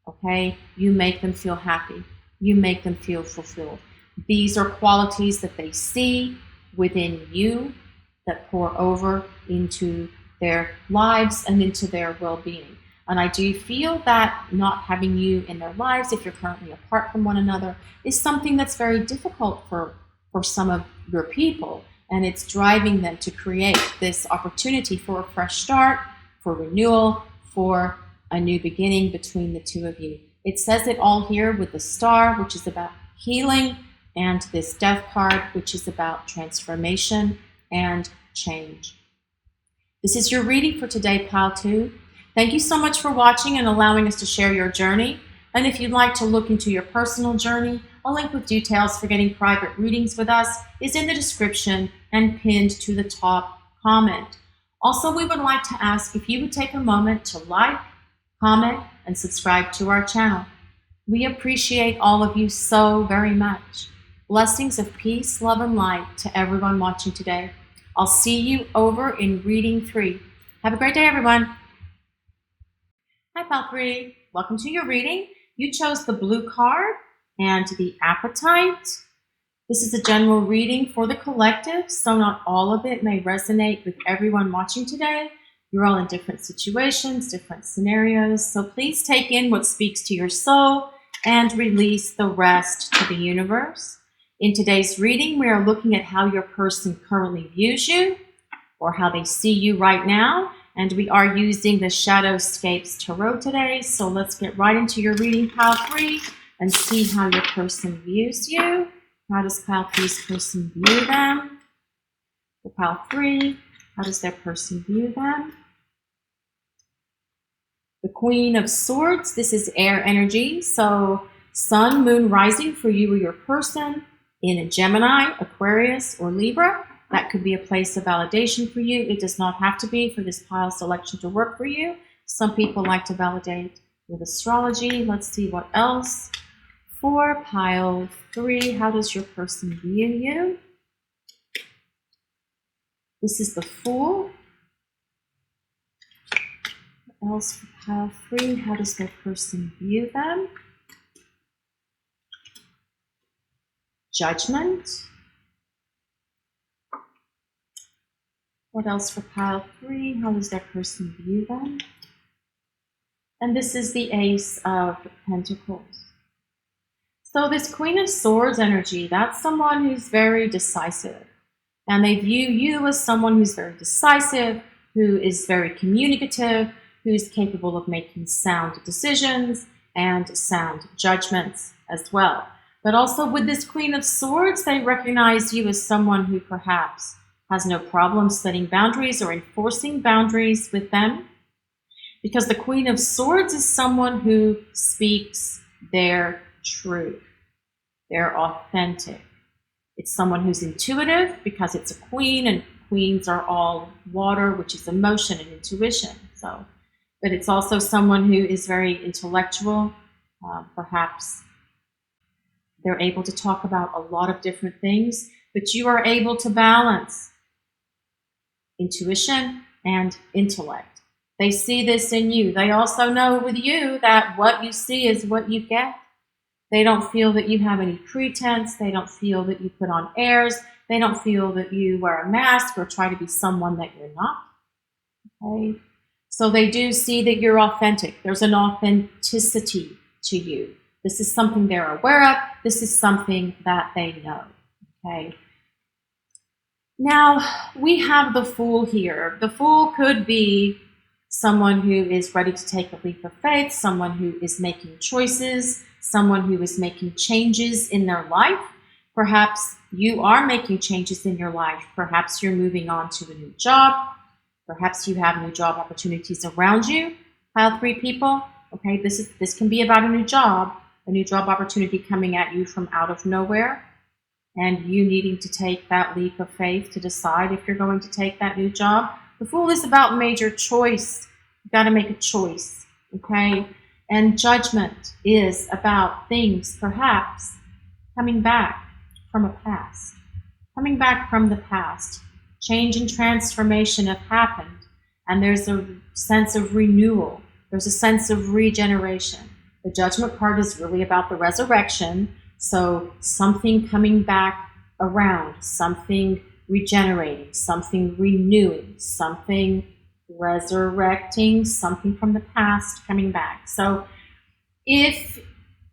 Okay? You make them feel happy. You make them feel fulfilled. These are qualities that they see within you that pour over into their lives and into their well-being. And I do feel that not having you in their lives, if you're currently apart from one another, is something that's very difficult for some of your people. And it's driving them to create this opportunity for a fresh start, for renewal, for a new beginning between the two of you. It says it all here with the Star, which is about healing, and this Death card, which is about transformation and change. This is your reading for today, Pile 2. Thank you so much for watching and allowing us to share your journey. And if you'd like to look into your personal journey, a link with details for getting private readings with us is in the description and pinned to the top comment. Also, we would like to ask if you would take a moment to like, comment, and subscribe to our channel. We appreciate all of you so very much. Blessings of peace, love, and light to everyone watching today. I'll see you over in reading 3. Have a great day, everyone. Hi, Pile 3. Welcome to your reading. You chose the blue card and the Apatite. This is a general reading for the collective, so not all of it may resonate with everyone watching today. You're all in different situations, different scenarios, so please take in what speaks to your soul and release the rest to the universe. In today's reading, we are looking at how your person currently views you or how they see you right now, and we are using the Shadowscapes Tarot today, so let's get right into your reading, Pile 3, and see how your person views you. How does Pile 3's person view them? For Pile 3, how does their person view them? The Queen of Swords, this is air energy, so Sun, Moon, Rising for you or your person in a Gemini, Aquarius, or Libra. That could be a place of validation for you. It does not have to be for this pile selection to work for you. Some people like to validate with astrology. Let's see what else. For pile 3, how does your person view you? This is the Fool. What else for pile 3? How does their person view them? Judgment. What else for pile 3? How does their person view them? And this is the Ace of Pentacles. So this Queen of Swords energy, that's someone who's very decisive. And they view you as someone who's very decisive, who is very communicative, who's capable of making sound decisions and sound judgments as well. But also with this Queen of Swords, they recognize you as someone who perhaps has no problem setting boundaries or enforcing boundaries with them. Because the Queen of Swords is someone who speaks their truth. They're authentic. It's someone who's intuitive because it's a queen, and queens are all water, which is emotion and intuition. But it's also someone who is very intellectual. Perhaps they're able to talk about a lot of different things, but you are able to balance intuition and intellect. They see this in you. They also know with you that what you see is what you get. They don't feel that you have any pretense. They don't feel that you put on airs. They don't feel that you wear a mask or try to be someone that you're not. Okay? So they do see that you're authentic. There's an authenticity to you. This is something they're aware of. This is something that they know. Okay? Now, we have the Fool here. The Fool could be someone who is ready to take a leap of faith, someone who is making choices, someone who is making changes in their life. Perhaps you are making changes in your life. Perhaps you're moving on to a new job. Perhaps you have new job opportunities around you. Pile 3 people. Okay, this can be about a new job opportunity coming at you from out of nowhere, and you needing to take that leap of faith to decide if you're going to take that new job. The Fool is about major choice. You've got to make a choice, okay? And Judgment is about things perhaps coming back from a past, coming back from the past. Change and transformation have happened, and there's a sense of renewal. There's a sense of regeneration. The Judgment card is really about the resurrection, so something coming back around, something regenerating, something renewing, something resurrecting, something from the past coming back. So if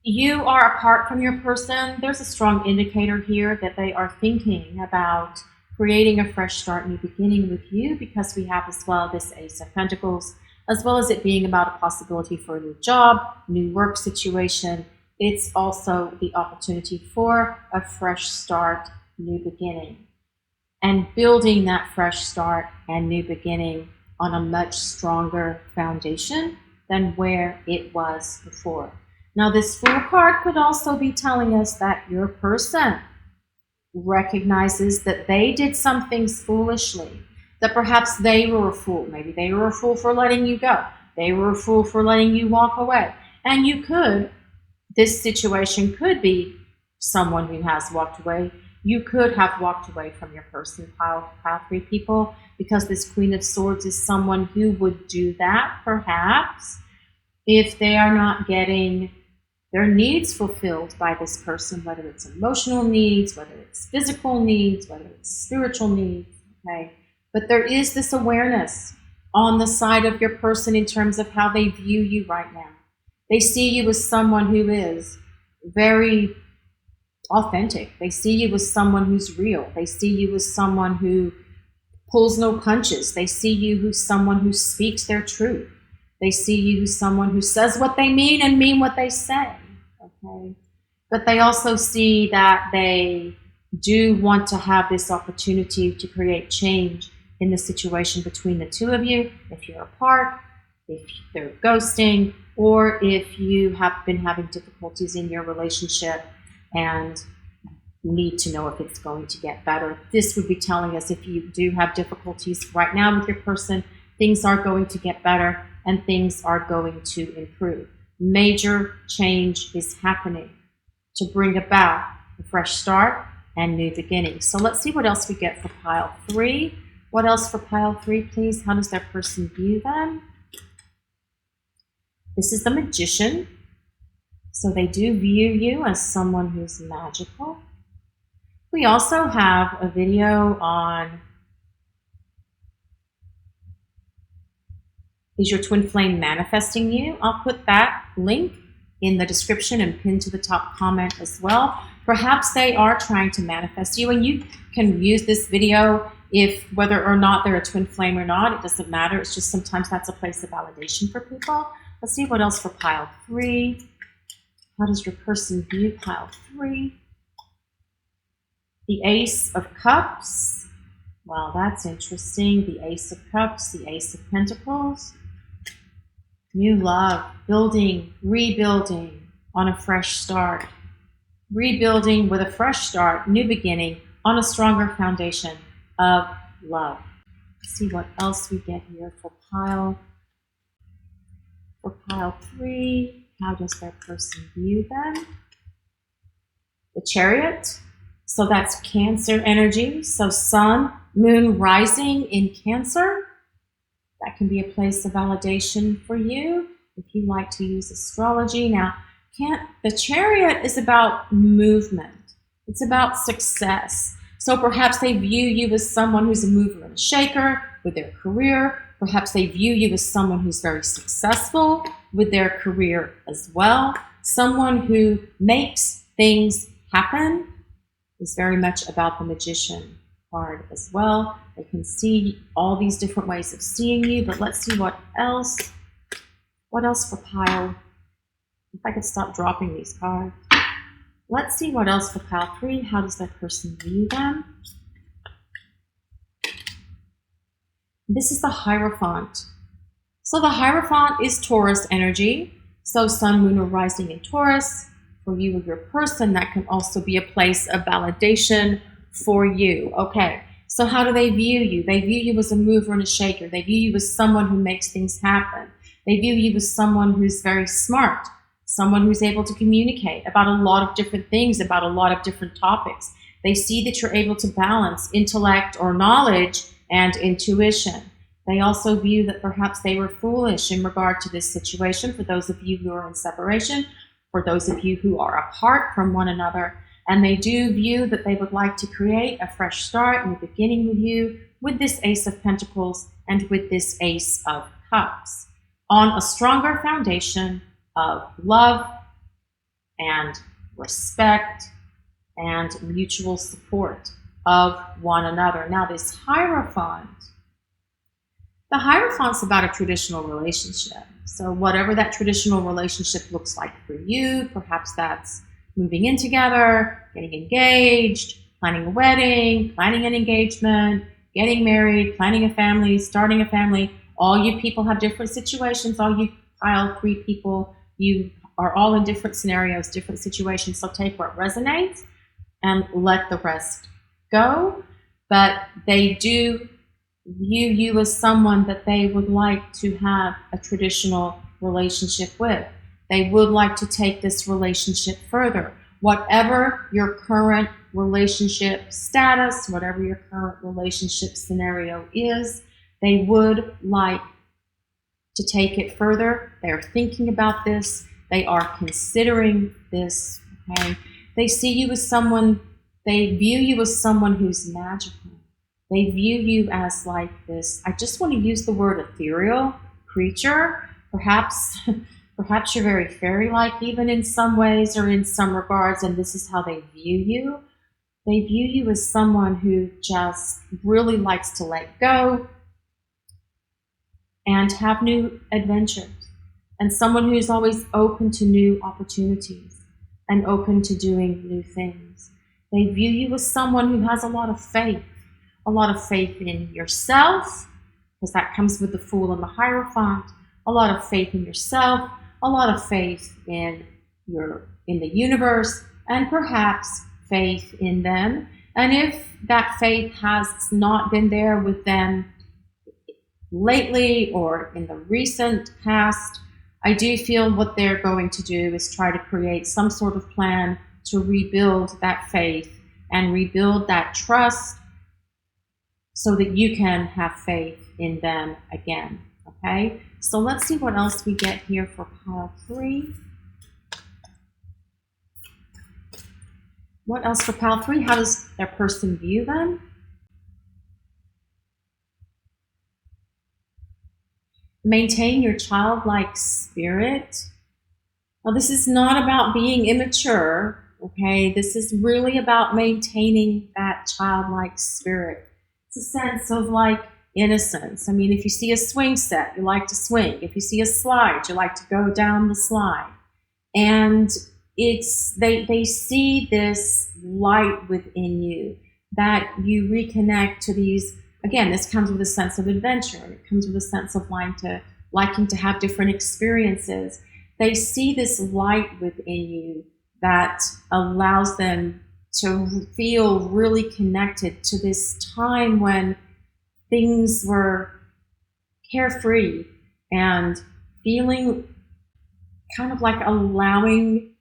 you are apart from your person, there's a strong indicator here that they are thinking about creating a fresh start, new beginning with you, because we have as well this Ace of Pentacles, as well as it being about a possibility for a new job, new work situation. It's also the opportunity for a fresh start, new beginning, and building that fresh start and new beginning on a much stronger foundation than where it was before. Now, this Fool card could also be telling us that your person recognizes that they did some things foolishly, that perhaps they were a fool. Maybe they were a fool for letting you go. They were a fool for letting you walk away. And you could, this situation could be someone who has walked away. You could have walked away from your person, pile 3 people, because this Queen of Swords is someone who would do that, perhaps, if they are not getting their needs fulfilled by this person, whether it's emotional needs, whether it's physical needs, whether it's spiritual needs, okay? But there is this awareness on the side of your person in terms of how they view you right now. They see you as someone who is very authentic. They see you as someone who's real. They see you as someone who pulls no punches. They see you as someone who speaks their truth. They see you as someone who says what they mean and mean what they say, okay? But they also see that they do want to have this opportunity to create change in the situation between the two of you, if you're apart, if they're ghosting, or if you have been having difficulties in your relationship and need to know if it's going to get better. This would be telling us if you do have difficulties right now with your person, things are going to get better and things are going to improve. Major change is happening to bring about a fresh start and new beginnings. So let's see what else we get for pile 3. What else for pile 3, please? How does that person view them? This is the Magician. So they do view you as someone who's magical. We also have a video on, is your twin flame manifesting you? I'll put that link in the description and pin to the top comment as well. Perhaps they are trying to manifest you, and you can use this video if whether or not they're a twin flame or not, it doesn't matter. It's just sometimes that's a place of validation for people. Let's see what else for pile 3. How does your person view pile 3? The Ace of Cups. Well, that's interesting. The Ace of Cups, the Ace of Pentacles. New love, building, rebuilding on a fresh start. Rebuilding with a fresh start, new beginning on a stronger foundation of love. Let's see what else we get here for pile 3. How does that person view them? The Chariot. So that's Cancer energy. So Sun, Moon rising in Cancer. That can be a place of validation for you if you like to use astrology. Now, the Chariot is about movement. It's about success. So perhaps they view you as someone who's a mover and a shaker with their career. Perhaps they view you as someone who's very successful with their career as well. Someone who makes things happen is very much about the Magician card as well. They can see all these different ways of seeing you, but let's see what else. What else for pile? If I could stop dropping these cards. Let's see what else for pile 3. How does that person view them? This is the Hierophant. So the Hierophant is Taurus energy. So Sun, Moon, or rising in Taurus. For you or your person, that can also be a place of validation for you. Okay, so how do they view you? They view you as a mover and a shaker. They view you as someone who makes things happen. They view you as someone who's very smart, someone who's able to communicate about a lot of different things, about a lot of different topics. They see that you're able to balance intellect or knowledge and intuition. They also view that perhaps they were foolish in regard to this situation, for those of you who are in separation, for those of you who are apart from one another. And they do view that they would like to create a fresh start and a beginning with you with this Ace of Pentacles and with this Ace of Cups on a stronger foundation of love and respect and mutual support of one another. Now this Hierophant, the Hierophant's about a traditional relationship. So whatever that traditional relationship looks like for you, perhaps that's moving in together, getting engaged, planning a wedding, planning an engagement, getting married, planning a family, starting a family. All you people have different situations. All you pile 3 people, you are all in different scenarios, different situations. So take what resonates and let the rest go. But they do view you as someone that they would like to have a traditional relationship with. They would like to take this relationship further. Whatever your current relationship status, whatever your current relationship scenario is, they would like to take it further. They're thinking about this. They are considering this. Okay? They see you as someone, they view you as someone who's magical. They view you as like this, I just want to use the word ethereal creature. Perhaps you're very fairy-like even in some ways or in some regards, and this is how they view you. They view you as someone who just really likes to let go and have new adventures, and someone who's always open to new opportunities and open to doing new things. They view you as someone who has a lot of faith in yourself, because that comes with the Fool and the Hierophant, a lot of faith in yourself, a lot of faith in the universe, and perhaps faith in them. And if that faith has not been there with them lately or in the recent past, I do feel what they're going to do is try to create some sort of plan to rebuild that faith and rebuild that trust so that you can have faith in them again. Okay, so let's see what else we get here for pile 3. What else for pile 3? How does their person view them? Maintain your childlike spirit. Well, this is not about being immature, okay? This is really about maintaining that childlike spirit. It's a sense of like innocence. I mean, if you see a swing set, you like to swing. If you see a slide, you like to go down the slide. And they see this light within you that you reconnect to these. Again, this comes with a sense of adventure. It comes with a sense of liking to have different experiences. They see this light within you that allows them to feel really connected to this time when things were carefree and feeling kind of like allowing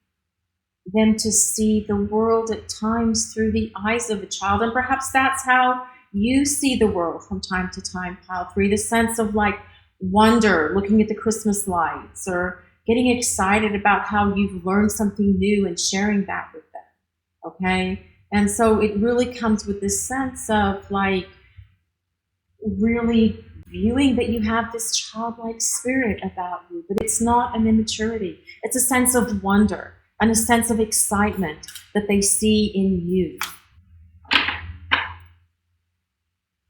them to see the world at times through the eyes of a child. And perhaps that's how you see the world from time to time, pile 3, the sense of like wonder, looking at the Christmas lights or getting excited about how you've learned something new and sharing that with them, okay? And so it really comes with this sense of like really viewing that you have this childlike spirit about you, but it's not an immaturity. It's a sense of wonder and a sense of excitement that they see in you.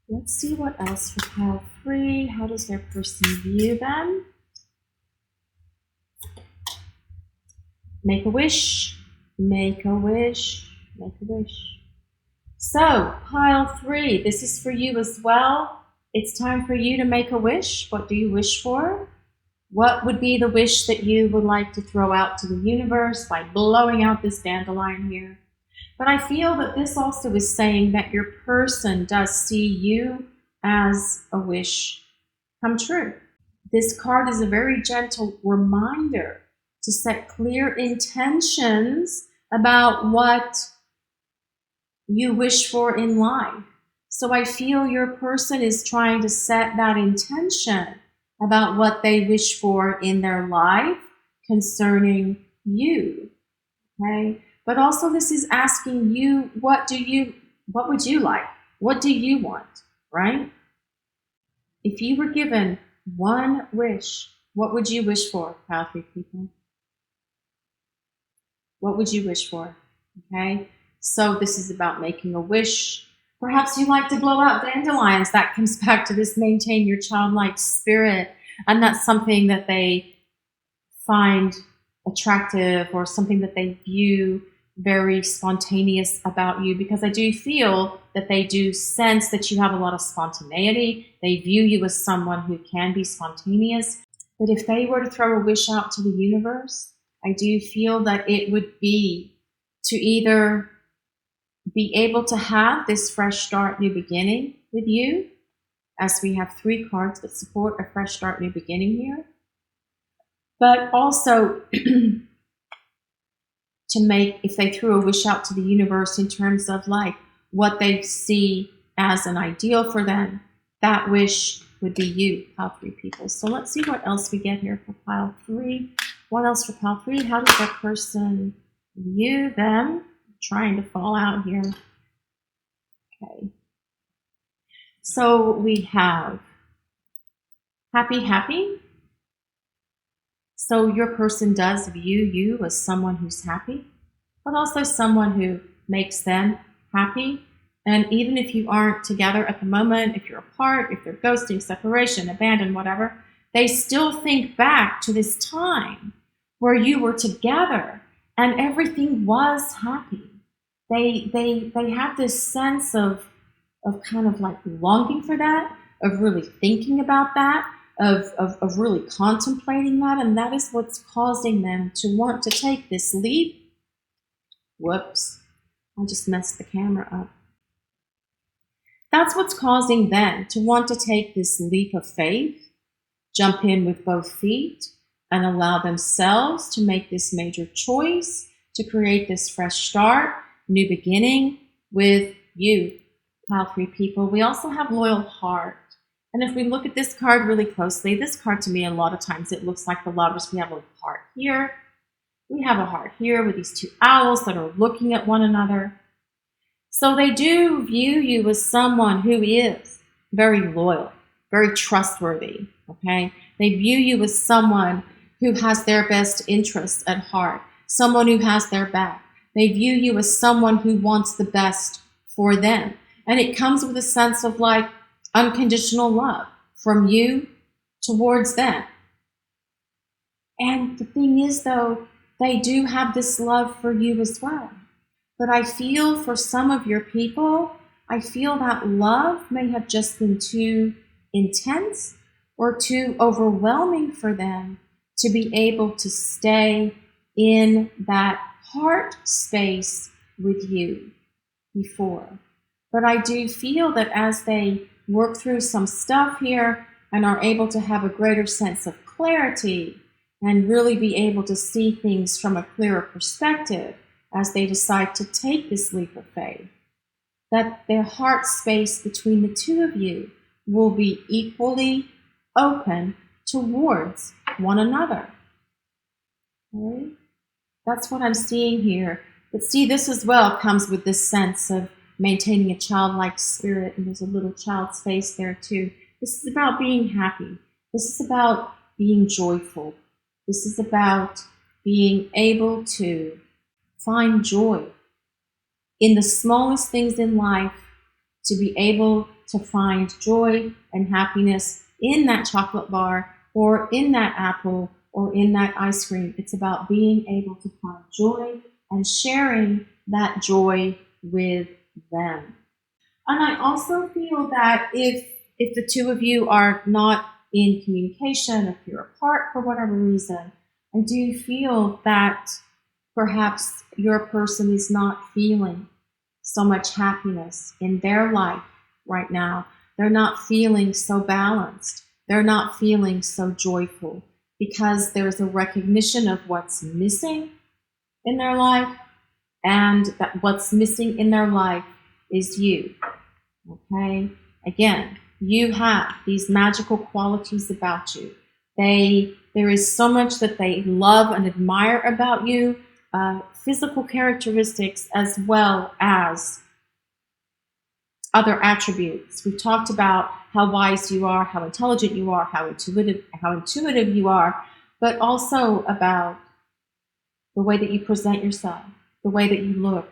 Let's see what else for pile 3. How does their person view them? Make a wish, make a wish, make a wish. So, pile 3, this is for you as well. It's time for you to make a wish. What do you wish for? What would be the wish that you would like to throw out to the universe by blowing out this dandelion here? But I feel that this also is saying that your person does see you as a wish come true. This card is a very gentle reminder to set clear intentions about what you wish for in life. So I feel your person is trying to set that intention about what they wish for in their life concerning you, okay? But also this is asking you, what would you like? What do you want, right? If you were given one wish, what would you wish for, pile 3 people? What would you wish for, okay? So this is about making a wish. Perhaps you like to blow out dandelions. That comes back to this maintain your childlike spirit. And that's something that they find attractive or something that they view very spontaneous about you, because I do feel that they do sense that you have a lot of spontaneity. They view you as someone who can be spontaneous. But if they were to throw a wish out to the universe, I do feel that it would be to either be able to have this fresh start, new beginning with you, as we have 3 cards that support a fresh start, new beginning here, but also to make, if they threw a wish out to the universe in terms of like what they see as an ideal for them, that wish would be you, pile 3 people. So let's see what else we get here for pile 3. What else for pile 3? How does that person view them? I'm trying to fall out here. Okay. So we have happy, happy. So your person does view you as someone who's happy, but also someone who makes them happy. And even if you aren't together at the moment, if you're apart, if they're ghosting, separation, abandoned, whatever, they still think back to this time where you were together and everything was happy. They have this sense of kind of like longing for that, of really thinking about that, of really contemplating that, and that is what's causing them to want to take this leap. Whoops. I just messed the camera up. That's what's causing them to want to take this leap of faith, jump in with both feet, and allow themselves to make this major choice to create this fresh start, new beginning with you, Pile 3 people. We also have Loyal Heart. And if we look at this card really closely, this card to me, a lot of times it looks like the Lovers. We have a heart here. We have a heart here with these two owls that are looking at one another. So they do view you as someone who is very loyal, very trustworthy, okay? They view you as someone who has their best interests at heart, someone who has their back. They view you as someone who wants the best for them. And it comes with a sense of like unconditional love from you towards them. And the thing is, though, they do have this love for you as well. But I feel for some of your people, I feel that love may have just been too intense or too overwhelming for them to be able to stay in that heart space with you before. But I do feel that as they work through some stuff here and are able to have a greater sense of clarity and really be able to see things from a clearer perspective as they decide to take this leap of faith, that their heart space between the two of you will be equally open towards one another. Okay? That's what I'm seeing here. But see, this as well comes with this sense of maintaining a childlike spirit, and there's a little child's face there too. This is about being happy. This is about being joyful. This is about being able to find joy in the smallest things in life, to be able to find joy and happiness in that chocolate bar or in that apple or in that ice cream. It's about being able to find joy and sharing that joy with them. And I also feel that if the two of you are not in communication, if you're apart for whatever reason, I do feel that perhaps your person is not feeling so much happiness in their life right now. They're not feeling so balanced. They're not feeling so joyful because there's a recognition of what's missing in their life, and that what's missing in their life is you. Okay? Again, you have these magical qualities about you. There is so much that they love and admire about you, physical characteristics as well as other attributes. We've talked about how wise you are, how intelligent you are, how intuitive you are, but also about the way that you present yourself, the way that you look.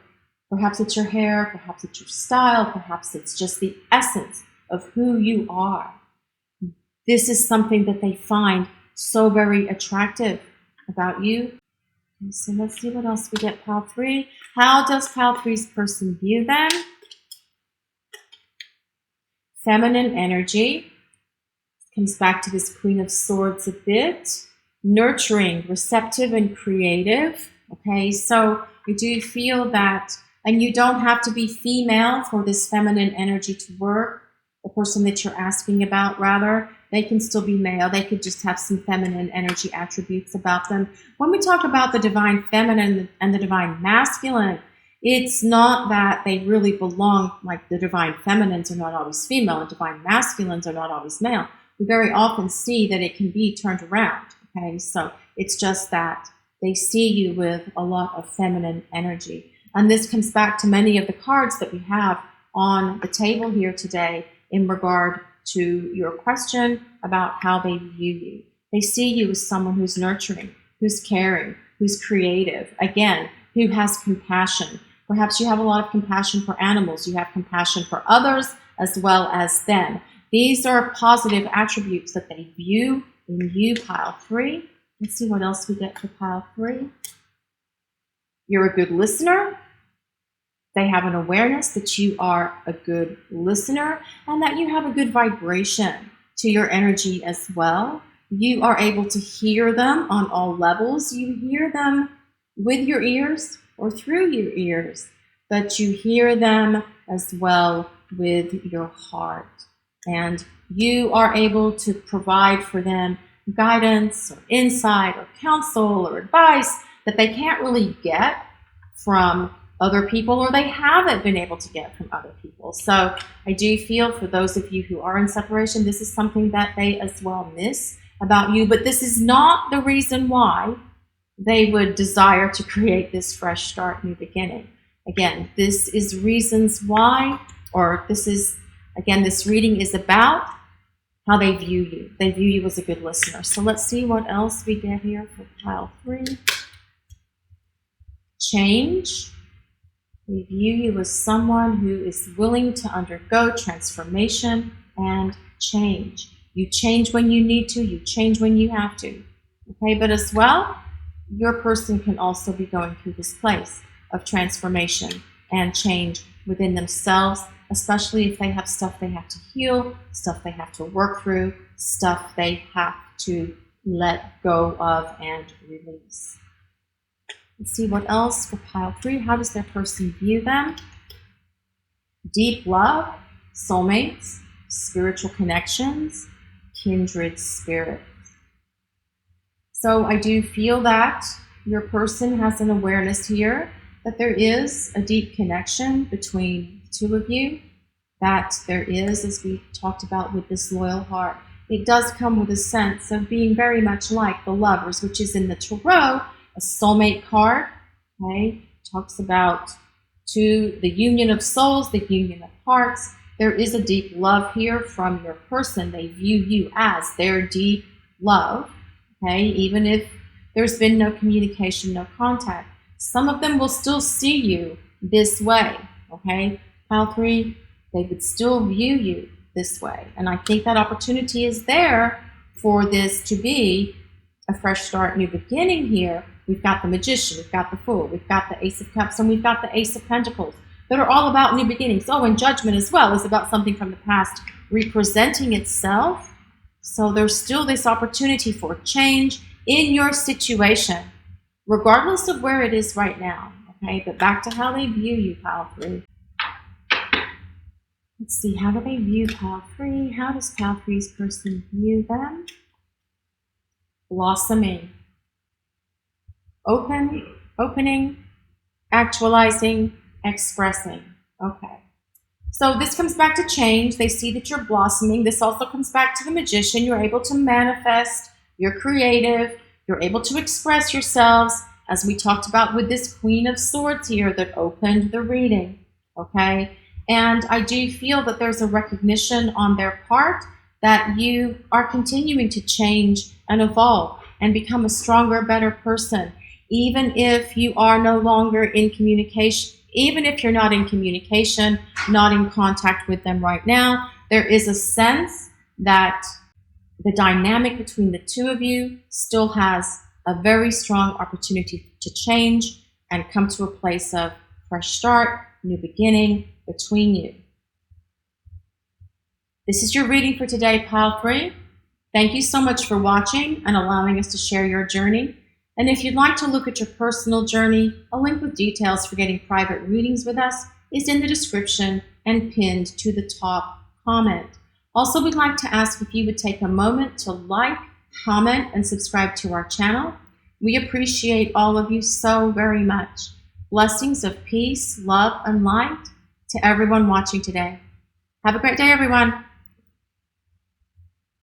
Perhaps it's your hair, perhaps it's your style, perhaps it's just the essence of who you are. This is something that they find so very attractive about you. And so let's see what else we get, Pile 3. How does Pile 3's person view them? Feminine energy. Comes back to this Queen of Swords a bit. Nurturing, receptive, and creative. Okay, so I do feel that, and you don't have to be female for this feminine energy to work. The person that you're asking about, rather, they can still be male. They could just have some feminine energy attributes about them. When we talk about the divine feminine and the divine masculine, it's not that they really belong, like the divine feminines are not always female and divine masculines are not always male. We very often see that it can be turned around. Okay, so it's just that they see you with a lot of feminine energy. And this comes back to many of the cards that we have on the table here today in regard to your question about how they view you. They see you as someone who's nurturing, who's caring, who's creative, again, who has compassion. Perhaps you have a lot of compassion for animals. You have compassion for others as well as them. These are positive attributes that they view in you, Pile 3. Let's see what else we get for Pile 3. You're a good listener. They have an awareness that you are a good listener and that you have a good vibration to your energy as well. You are able to hear them on all levels. You hear them with your ears or through your ears. but you hear them as well with your heart. And you are able to provide for them guidance or insight or counsel or advice that they can't really get from other people, or they haven't been able to get from other people. So I do feel for those of you who are in separation, this is something that they as well miss about you, but this is not the reason why they would desire to create this fresh start, new beginning. Again, this is reasons why, or this reading is about how they view you. They view you as a good listener. So let's see what else we get here for pile 3. Change. They view you as someone who is willing to undergo transformation and change. You change when you need to. You change when you have to. Okay, but as well, your person can also be going through this place of transformation and change within themselves, especially if they have stuff they have to heal, stuff they have to work through, stuff they have to let go of and release. Let's see what else for pile 3. How does their person view them? Deep love, soulmates, spiritual connections, kindred spirits. So I do feel that your person has an awareness here that there is a deep connection between the two of you, that there is, as we talked about with this loyal heart, it does come with a sense of being very much like the Lovers, which is in the Tarot, a soulmate card, okay? Talks about the union of souls, the union of hearts. There is a deep love here from your person. They view you as their deep love, okay? Even if there's been no communication, no contact. Some of them will still see you this way, okay? Pile 3, they would still view you this way. And I think that opportunity is there for this to be a fresh start, new beginning here. We've got the Magician, we've got the Fool, we've got the Ace of Cups, and we've got the Ace of Pentacles that are all about new beginnings. Oh, and Judgment as well is about something from the past representing itself. So there's still this opportunity for change in your situation, regardless of where it is right now. Okay, but back to how they view you, pile 3. Let's see, how do they view pile 3? How does pile 3's person view them? Blossoming. Opening, actualizing, expressing. Okay. So this comes back to change. They see that you're blossoming. This also comes back to the Magician. You're able to manifest. You're creative. You're able to express yourselves, as we talked about with this Queen of Swords here that opened the reading. Okay. And I do feel that there's a recognition on their part that you are continuing to change and evolve and become a stronger, better person. Even if you are no longer in communication, even if you're not in communication, not in contact with them right now, there is a sense that the dynamic between the two of you still has a very strong opportunity to change and come to a place of fresh start, new beginning between you. This is your reading for today, pile 3. Thank you so much for watching and allowing us to share your journey. And if you'd like to look at your personal journey, a link with details for getting private readings with us is in the description and pinned to the top comment. Also, we'd like to ask if you would take a moment to like, comment, and subscribe to our channel. We appreciate all of you so very much. Blessings of peace, love, and light to everyone watching today. Have a great day, everyone.